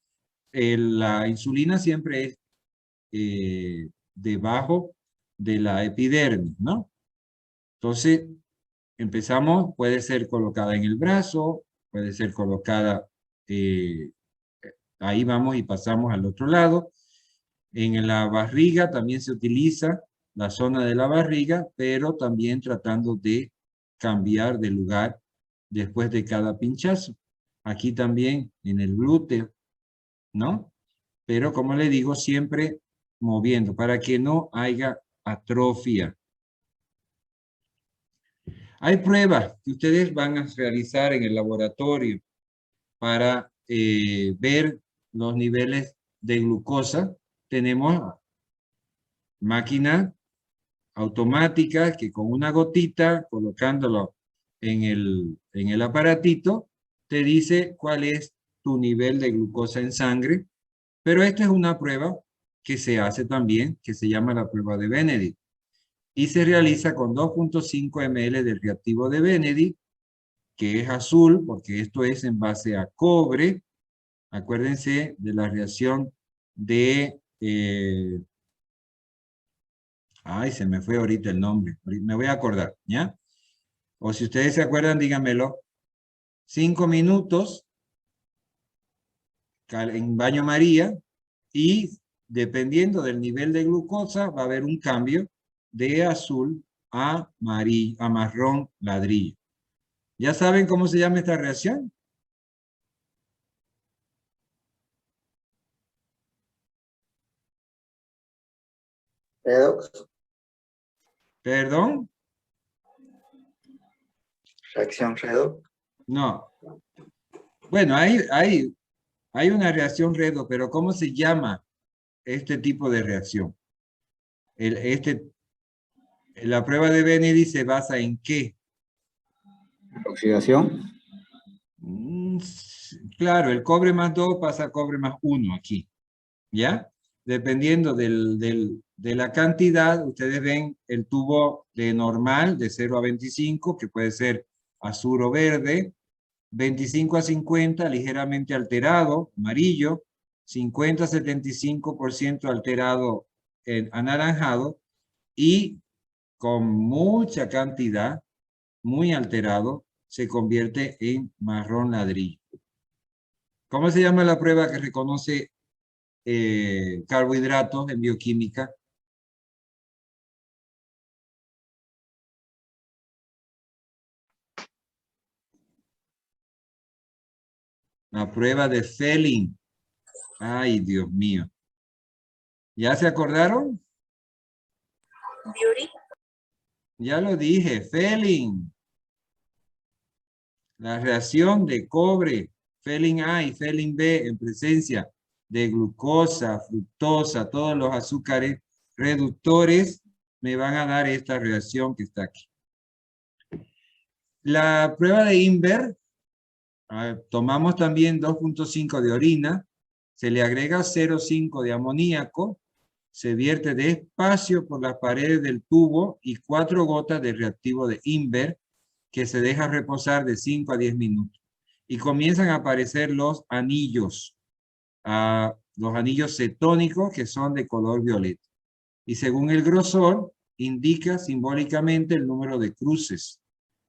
la insulina siempre es debajo de la epidermis, ¿no? Entonces, empezamos, puede ser colocada en el brazo, puede ser colocada, ahí vamos y pasamos al otro lado. En la barriga también se utiliza la zona de la barriga, pero también tratando de cambiar de lugar después de cada pinchazo. Aquí también en el glúteo, ¿no? Pero como le digo, siempre moviendo para que no haya atrofia. Hay pruebas que ustedes van a realizar en el laboratorio para ver los niveles de glucosa. Tenemos máquinas automáticas que con una gotita, colocándolo en el aparatito, te dice cuál es tu nivel de glucosa en sangre. Pero esta es una prueba que se hace también, que se llama la prueba de Benedict. Y se realiza con 2.5 ml del reactivo de Benedict, que es azul, porque esto es en base a cobre. Acuérdense de la reacción de... ay, se me fue ahorita el nombre. Me voy a acordar, ¿ya? O si ustedes se acuerdan, díganmelo. 5 minutos en baño María y dependiendo del nivel de glucosa va a haber un cambio de azul a marrón ladrillo. ¿Ya saben cómo se llama esta reacción? Redox. ¿Perdón? Reacción redox. No. Bueno, hay una reacción redox, pero ¿cómo se llama este tipo de reacción? La prueba de Benedict se basa en ¿qué? Oxidación. Claro, el cobre más 2 pasa a cobre más 1 aquí, ¿ya? Dependiendo de la cantidad, ustedes ven el tubo de normal de 0 a 25, que puede ser azul o verde, 25 a 50, ligeramente alterado, amarillo, 50 a 75% alterado, anaranjado, y con mucha cantidad, muy alterado, se convierte en marrón ladrillo. ¿Cómo se llama la prueba que reconoce carbohidratos en bioquímica? La prueba de Fehling. Ay, Dios mío. ¿Ya se acordaron? Beauty. Ya lo dije, Fehling. La reacción de cobre, Fehling A y Fehling B en presencia de glucosa, fructosa, todos los azúcares reductores me van a dar esta reacción que está aquí. La prueba de Inver, tomamos también 2.5 de orina, se le agrega 0.5 de amoníaco, se vierte despacio por las paredes del tubo y 4 gotas de reactivo de Inver que se deja reposar de 5 a 10 minutos. Y comienzan a aparecer los anillos cetónicos que son de color violeta. Y según el grosor, indica simbólicamente el número de cruces.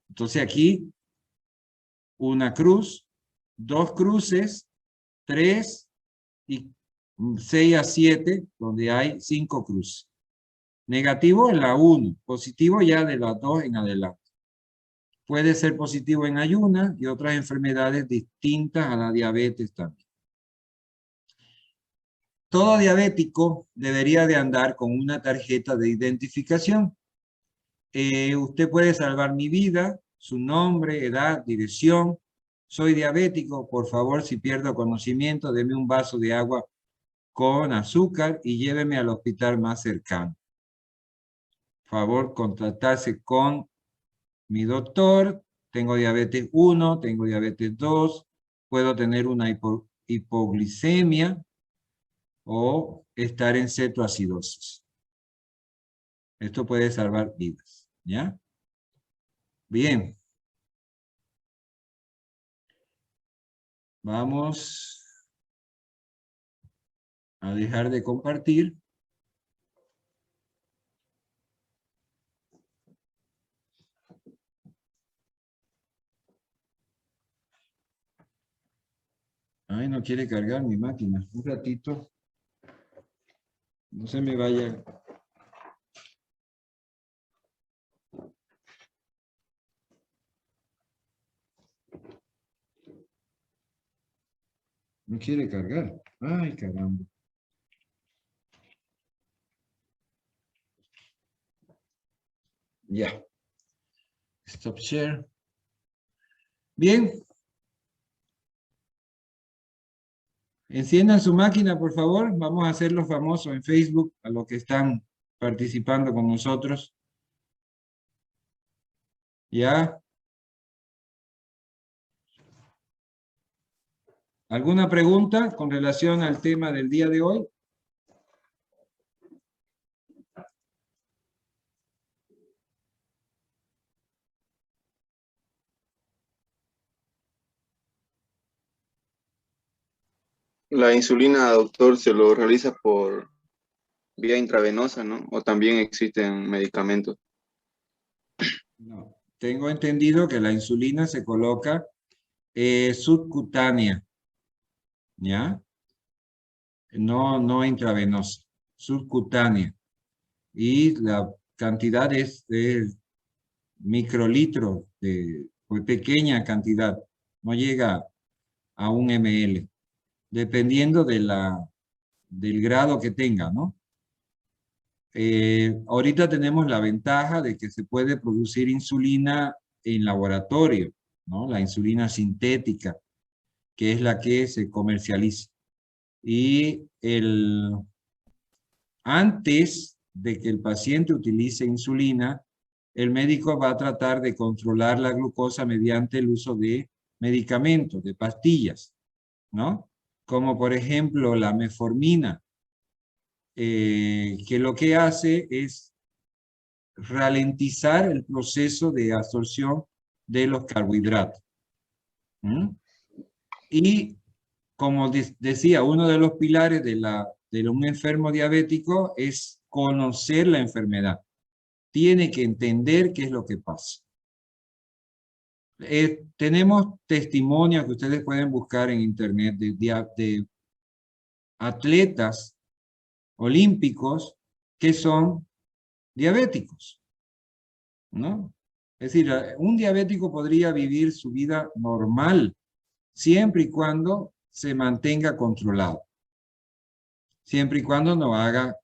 Entonces aquí, una cruz, 2 cruces, 3 y 6 a 7, donde hay 5 cruces. Negativo en la 1, positivo ya de las 2 en adelante. Puede ser positivo en ayunas y otras enfermedades distintas a la diabetes también. Todo diabético debería de andar con una tarjeta de identificación. Usted puede salvar mi vida, su nombre, edad, dirección. Soy diabético, por favor, si pierdo conocimiento, deme un vaso de agua con azúcar y lléveme al hospital más cercano. Por favor, contactarse con mi doctor. Tengo diabetes 1, tengo diabetes 2, puedo tener una hipoglicemia o estar en cetoacidosis. Esto puede salvar vidas, ¿ya? Bien. Vamos a dejar de compartir. Ay, no quiere cargar mi máquina. Un ratito. No se me vaya. No quiere cargar. Ay, caramba. Ya. Stop share. Bien. Enciendan su máquina, por favor. Vamos a hacerlo famoso en Facebook a los que están participando con nosotros. ¿Ya? ¿Alguna pregunta con relación al tema del día de hoy? La insulina, doctor, se lo realiza por vía intravenosa, ¿no? O también existen medicamentos. No. Tengo entendido que la insulina se coloca subcutánea, ¿ya? No intravenosa, subcutánea. Y la cantidad es de microlitros, muy pequeña cantidad, no llega a 1 ml, dependiendo del grado que tenga, ¿no? Ahorita tenemos la ventaja de que se puede producir insulina en laboratorio, ¿no? La insulina sintética, que es la que se comercializa. Y antes de que el paciente utilice insulina, el médico va a tratar de controlar la glucosa mediante el uso de medicamentos, de pastillas, ¿no? Como por ejemplo la metformina, que lo que hace es ralentizar el proceso de absorción de los carbohidratos. ¿Mm? Y como decía, uno de los pilares de un enfermo diabético es conocer la enfermedad. Tiene que entender qué es lo que pasa. Tenemos testimonios que ustedes pueden buscar en internet de atletas olímpicos que son diabéticos, ¿no? Es decir, un diabético podría vivir su vida normal siempre y cuando se mantenga controlado, siempre y cuando no haga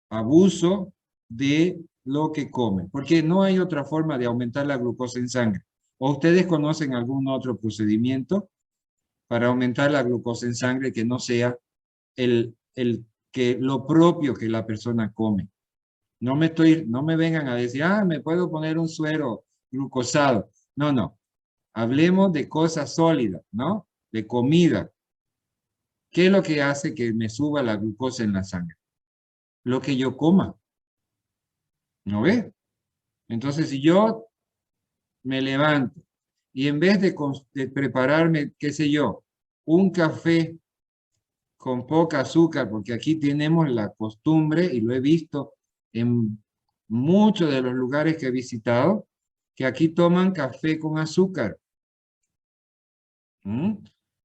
abuso de lo que come, porque no hay otra forma de aumentar la glucosa en sangre. ¿O ustedes conocen algún otro procedimiento para aumentar la glucosa en sangre que no sea lo propio que la persona come? No me vengan a decir, me puedo poner un suero glucosado. No, no. Hablemos de cosas sólidas, ¿no? De comida. ¿Qué es lo que hace que me suba la glucosa en la sangre? Lo que yo coma. ¿No ve? Entonces, si yo me levanto y en vez de prepararme, qué sé yo, un café con poca azúcar, porque aquí tenemos la costumbre, y lo he visto en muchos de los lugares que he visitado, que aquí toman café con azúcar. ¿Mm?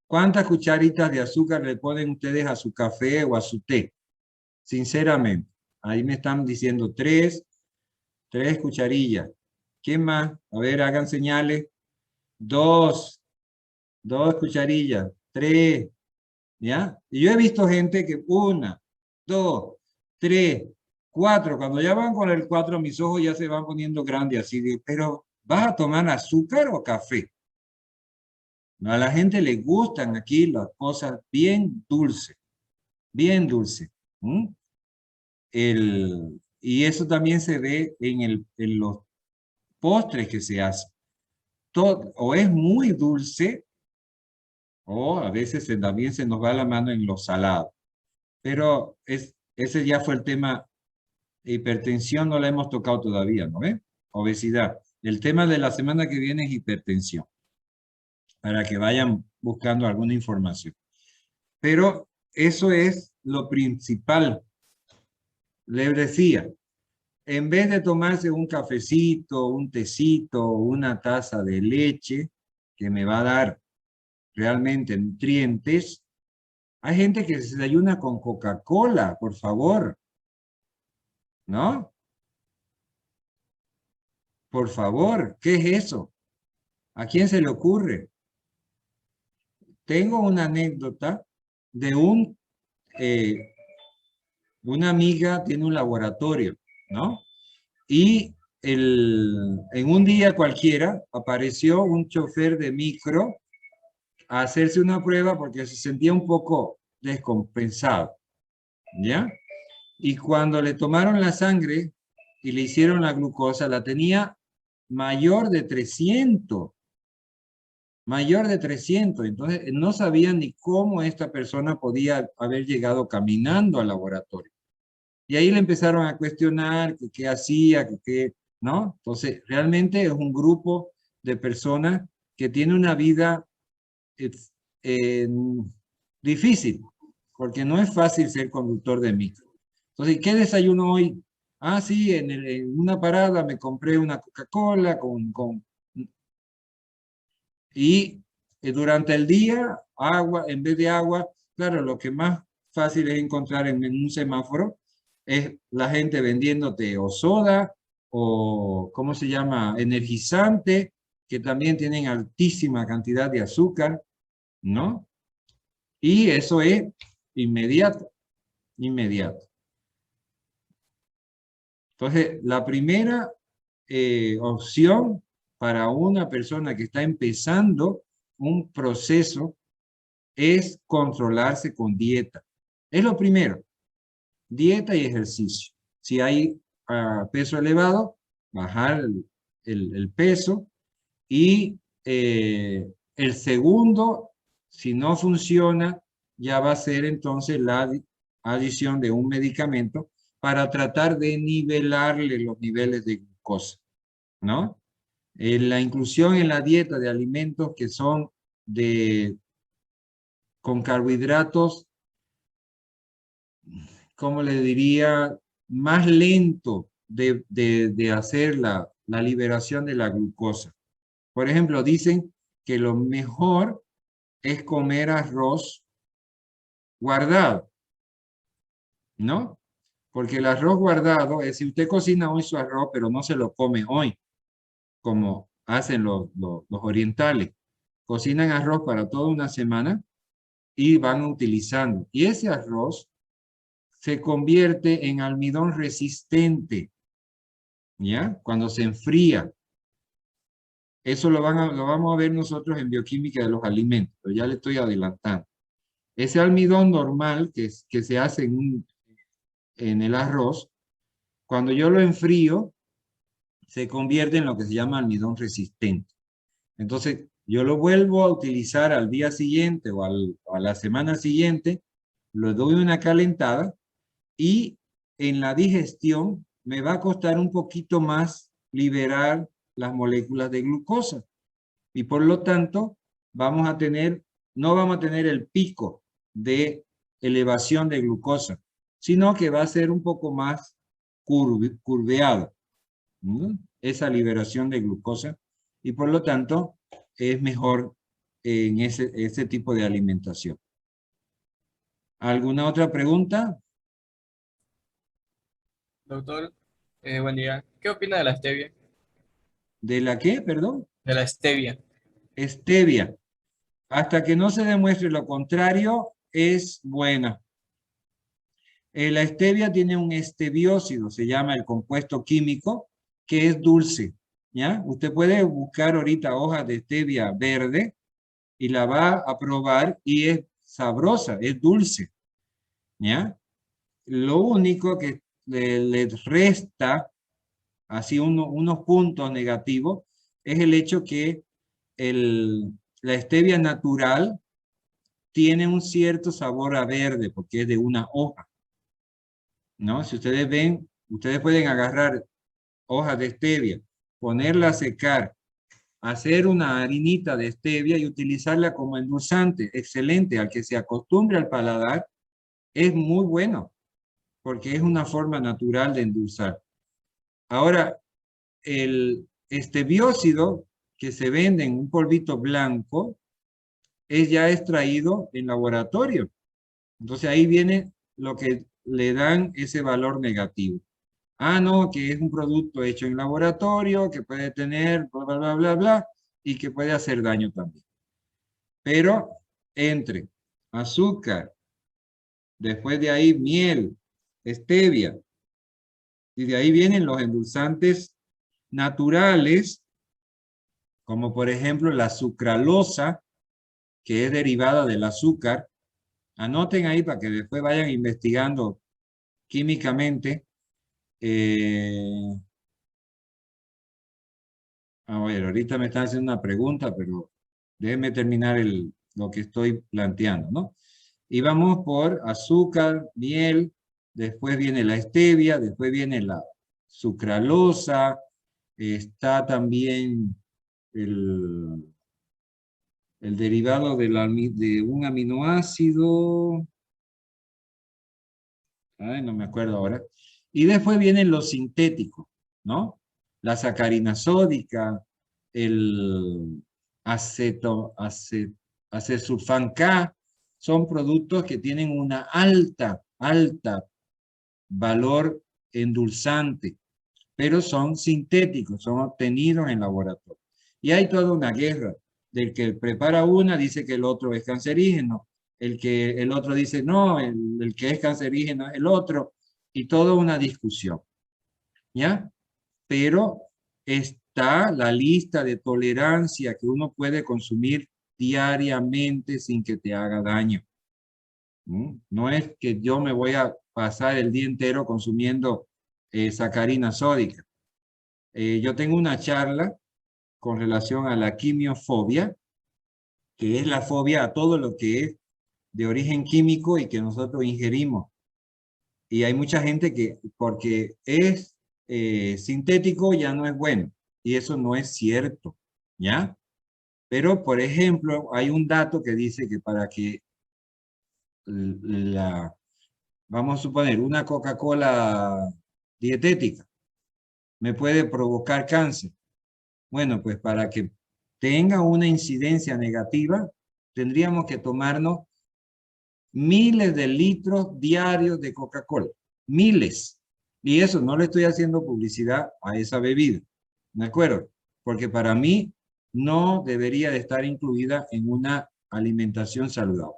¿Cuántas cucharitas de azúcar le ponen ustedes a su café o a su té? Sinceramente, Ahí me están diciendo 3 cucharillas. ¿Quién más? A ver, hagan señales. 2 cucharillas. 3, ¿ya? Y yo he visto gente que 1, 2, 3, 4. Cuando ya van con el 4, mis ojos ya se van poniendo grandes, así de, pero ¿vas a tomar azúcar o café? No, a la gente le gustan aquí las cosas bien dulces, bien dulces. ¿Mm? Y eso también se ve en los postres que se hacen. Todo, o es muy dulce, o a veces también se nos va la mano en los salados. Pero ese ya fue el tema. Hipertensión no la hemos tocado todavía, ¿no ve? Obesidad. El tema de la semana que viene es hipertensión, para que vayan buscando alguna información. Pero eso es lo principal. Les decía, en vez de tomarse un cafecito, un tecito, una taza de leche, que me va a dar realmente nutrientes, hay gente que se desayuna con Coca-Cola, por favor, ¿no? Por favor, ¿qué es eso? ¿A quién se le ocurre? Tengo una anécdota de una amiga tiene un laboratorio, ¿no? Y en un día cualquiera apareció un chofer de micro a hacerse una prueba porque se sentía un poco descompensado, ¿ya? Y cuando le tomaron la sangre y le hicieron la glucosa, la tenía mayor de 300. Mayor de 300. Entonces, no sabían ni cómo esta persona podía haber llegado caminando al laboratorio. Y ahí le empezaron a cuestionar qué hacía, ¿no? Entonces, realmente es un grupo de personas que tiene una vida eh, difícil, porque no es fácil ser conductor de micro. Entonces, ¿qué desayuno hoy? Ah, sí, en una parada me compré una Coca-Cola y durante el día, agua, en vez de agua, claro, lo que más fácil es encontrar en un semáforo es la gente vendiéndote o soda o, ¿cómo se llama? Energizante, que también tienen altísima cantidad de azúcar, ¿no? Y eso es inmediato, inmediato. Entonces, la primera opción para una persona que está empezando un proceso es controlarse con dieta. Es lo primero, dieta y ejercicio. Si hay peso elevado, bajar el peso. Y el segundo, si no funciona, ya va a ser entonces la adición de un medicamento para tratar de nivelarle los niveles de glucosa, ¿no? La inclusión en la dieta de alimentos que son con carbohidratos, ¿cómo le diría? Más lento de hacer la liberación de la glucosa. Por ejemplo, dicen que lo mejor es comer arroz guardado, ¿no? Porque el arroz guardado es si usted cocina hoy su arroz, pero no se lo come hoy, como hacen los orientales. Cocinan arroz para toda una semana y van utilizando. Y ese arroz se convierte en almidón resistente, ¿ya? Cuando se enfría. Eso lo vamos a ver nosotros en bioquímica de los alimentos, pero ya le estoy adelantando. Ese almidón normal que se hace en el arroz, cuando yo lo enfrío, se convierte en lo que se llama almidón resistente. Entonces, yo lo vuelvo a utilizar al día siguiente o a la semana siguiente, lo doy una calentada y en la digestión me va a costar un poquito más liberar las moléculas de glucosa. Y por lo tanto, no vamos a tener el pico de elevación de glucosa, sino que va a ser un poco más curveado, ¿no? Esa liberación de glucosa, y por lo tanto es mejor en ese tipo de alimentación. ¿Alguna otra pregunta? Doctor, buen día. ¿Qué opina de la stevia? ¿De la qué, perdón? De la stevia. Stevia. Hasta que no se demuestre lo contrario, es buena. La stevia tiene un estebiósido, se llama el compuesto químico, que es dulce, ¿ya? Usted puede buscar ahorita hojas de stevia verde y la va a probar y es sabrosa, es dulce, ¿ya? Lo único que le resta, así unos puntos negativos, es el hecho que la stevia natural tiene un cierto sabor a verde porque es de una hoja, ¿no? Si ustedes ven, ustedes pueden agarrar hojas de stevia, ponerla a secar, hacer una harinita de stevia y utilizarla como endulzante. Excelente, al que se acostumbre al paladar, es muy bueno, porque es una forma natural de endulzar. Ahora, el estebiócido que se vende en un polvito blanco es ya extraído en laboratorio. Entonces ahí viene lo que le dan ese valor negativo. Ah, no, que es un producto hecho en laboratorio, que puede tener bla, bla, bla, bla, bla, y que puede hacer daño también. Pero entre azúcar, después de ahí miel, stevia, y de ahí vienen los endulzantes naturales, como por ejemplo la sucralosa, que es derivada del azúcar. Anoten ahí para que después vayan investigando químicamente. A ver, ahorita me están haciendo una pregunta, pero déjenme terminar lo que estoy planteando, ¿no? Y vamos por azúcar, miel, después viene la stevia, después viene la sucralosa, está también el, el derivado de un aminoácido, ay, no me acuerdo ahora, y después vienen los sintéticos, ¿no? La sacarina sódica, el acesulfán K, son productos que tienen una alta valor endulzante, pero son sintéticos, son obtenidos en laboratorio. Y hay toda una guerra, del que prepara una dice que el otro es cancerígeno, el otro dice no, el que es cancerígeno es el otro, y toda una discusión, ¿ya? Pero está la lista de tolerancia que uno puede consumir diariamente sin que te haga daño. No es que yo me voy a pasar el día entero consumiendo sacarina sódica. Yo tengo una charla con relación a la quimiofobia, que es la fobia a todo lo que es de origen químico y que nosotros ingerimos. Y hay mucha gente que porque es sintético ya no es bueno. Y eso no es cierto, ¿ya? Pero, por ejemplo, hay un dato que dice que para que vamos a suponer, una Coca-Cola dietética me puede provocar cáncer. Bueno, pues para que tenga una incidencia negativa, tendríamos que tomarnos miles de litros diarios de Coca-Cola. Miles. Y eso no le estoy haciendo publicidad a esa bebida. ¿De acuerdo? Porque para mí no debería de estar incluida en una alimentación saludable.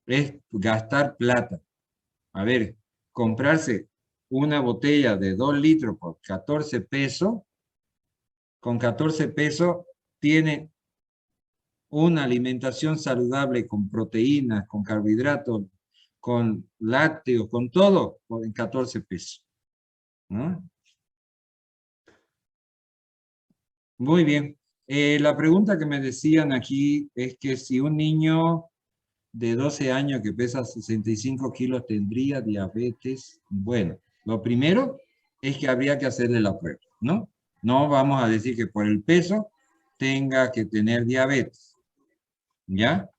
Es gastar plata. A ver, comprarse una botella de 2 litros por 14 pesos, con 14 pesos tiene una alimentación saludable con proteínas, con carbohidratos, con lácteos, con todo, en 14 pesos. ¿No? Muy bien. La pregunta que me decían aquí es que si un niño de 12 años que pesa 65 kilos tendría diabetes. Bueno, lo primero es que habría que hacerle la prueba, ¿no? No vamos a decir que por el peso tenga que tener diabetes, ¿ya?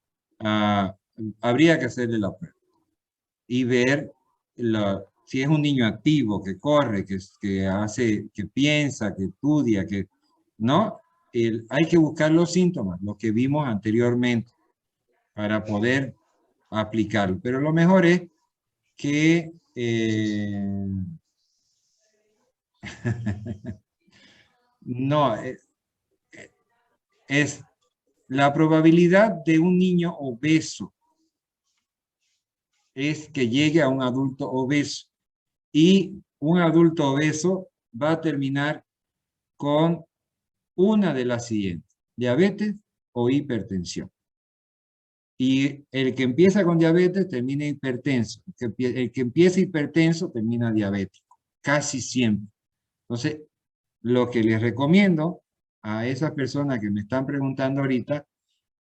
Habría que hacerle la prueba y ver si es un niño activo, que corre, que hace, que piensa, que estudia, que, ¿no? Hay que buscar los síntomas, los que vimos anteriormente, para poder aplicarlo. Pero lo mejor es que No, es la probabilidad de un niño obeso es que llegue a un adulto obeso. Y un adulto obeso va a terminar con una de las siguientes: diabetes o hipertensión. Y el que empieza con diabetes termina hipertenso. El que empieza hipertenso termina diabético, casi siempre. Entonces, lo que les recomiendo a esas personas que me están preguntando ahorita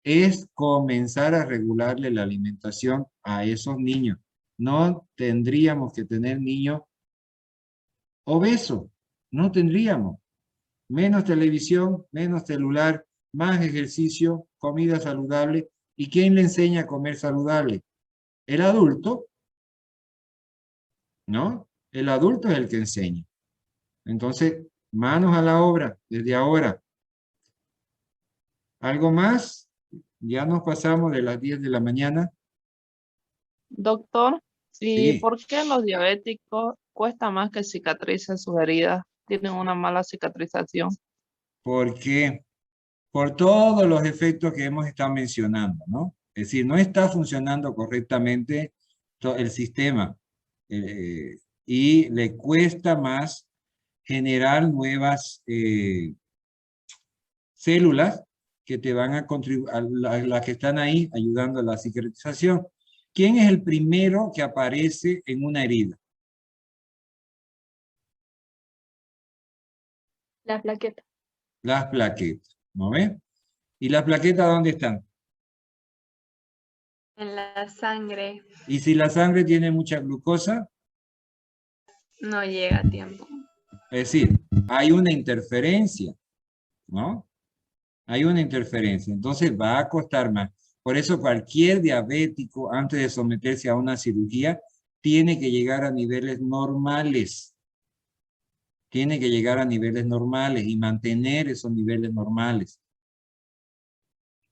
es comenzar a regularle la alimentación a esos niños. No tendríamos que tener niños obesos, no tendríamos. Menos televisión, menos celular, más ejercicio, comida saludable. ¿Y quién le enseña a comer saludable? El adulto, ¿no? El adulto es el que enseña. Entonces, manos a la obra desde ahora. ¿Algo más? Ya nos pasamos de las 10 de la mañana. Doctor, ¿y Sí, por qué a los diabéticos cuesta más que cicatricen sus heridas? Tienen una mala cicatrización. porque por todos los efectos que hemos estado mencionando, ¿no? Es decir, no está funcionando correctamente el sistema y le cuesta más generar nuevas células que te van a contribuir, a las que están ahí ayudando a la cicatrización. ¿Quién es el primero que aparece en una herida? La plaqueta. Las plaquetas, ¿no ves? ¿Y las plaquetas dónde están? En la sangre Y si la sangre tiene mucha glucosa, no llega a tiempo. es decir, hay una interferencia, ¿no? Hay una interferencia, entonces va a costar más. Por eso cualquier diabético, antes de someterse a una cirugía, tiene que llegar a niveles normales. Tiene que llegar a niveles normales y mantener esos niveles normales.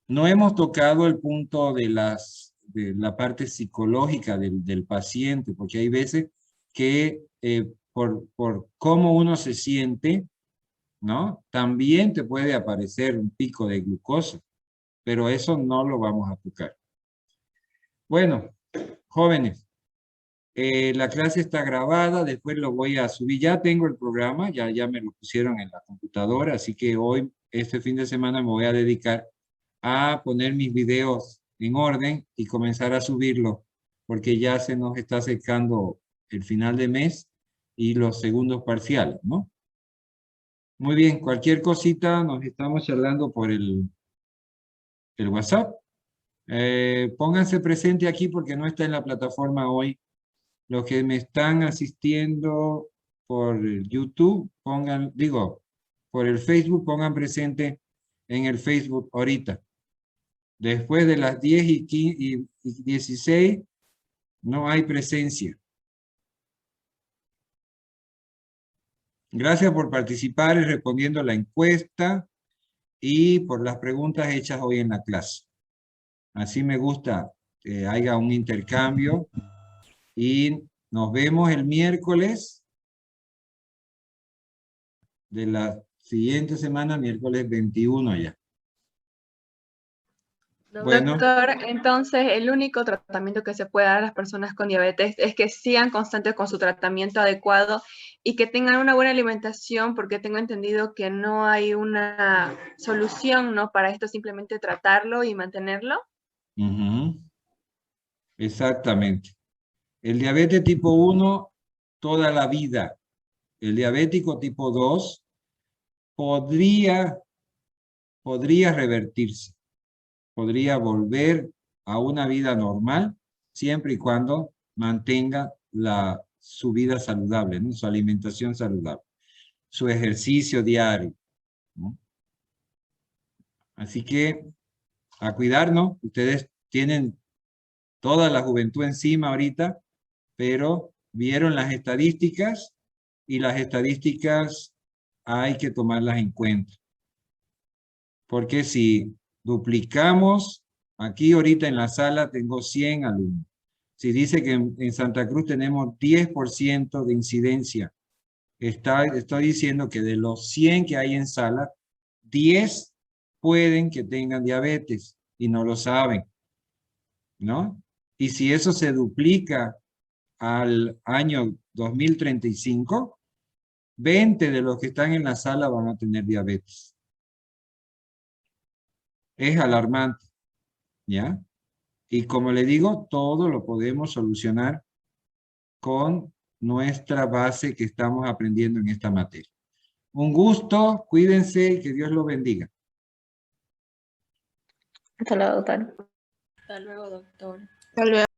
No hemos tocado el punto de la parte psicológica del paciente, porque hay veces que por cómo uno se siente, ¿no? También te puede aparecer un pico de glucosa, pero eso no lo vamos a tocar. Bueno, jóvenes, la clase está grabada, después lo voy a subir. Ya tengo el programa, ya me lo pusieron en la computadora, así que hoy, este fin de semana, me voy a dedicar a poner mis videos en orden y comenzar a subirlo, porque ya se nos está acercando el final de mes y los segundos parciales, ¿no? Muy bien, cualquier cosita nos estamos charlando por el WhatsApp. Pónganse presente aquí porque no está en la plataforma hoy. Los que me están asistiendo por el YouTube, por el Facebook, pongan presente en el Facebook ahorita. Después de las 10 y 16, no hay presencia. Gracias por participar y respondiendo la encuesta y por las preguntas hechas hoy en la clase. Así me gusta que haya un intercambio y nos vemos el miércoles de la siguiente semana, miércoles 21 ya. Bueno, Doctor, entonces el único tratamiento que se puede dar a las personas con diabetes es que sigan constantes con su tratamiento adecuado y que tengan una buena alimentación, porque tengo entendido que no hay una solución, ¿no? Para esto, simplemente tratarlo y mantenerlo. Exactamente. El diabetes tipo 1, toda la vida. El diabético tipo 2 podría revertirse. Podría volver a una vida normal siempre y cuando mantenga su vida saludable, ¿no? Su alimentación saludable, su ejercicio diario, ¿no? Así que a cuidarnos. Ustedes tienen toda la juventud encima ahorita, pero vieron las estadísticas y las estadísticas hay que tomarlas en cuenta. Porque si duplicamos, aquí ahorita en la sala tengo 100 alumnos. Si dice que en Santa Cruz tenemos 10% de incidencia, estoy diciendo que de los 100 que hay en sala, 10 pueden que tengan diabetes y no lo saben, ¿no? Y si eso se duplica al año 2035, 20 de los que están en la sala van a tener diabetes. Es alarmante, ¿ya? Y como le digo, todo lo podemos solucionar con nuestra base que estamos aprendiendo en esta materia. Un gusto, cuídense y que Dios los bendiga. Hasta luego, doctor. Hasta luego, doctor. Hasta luego.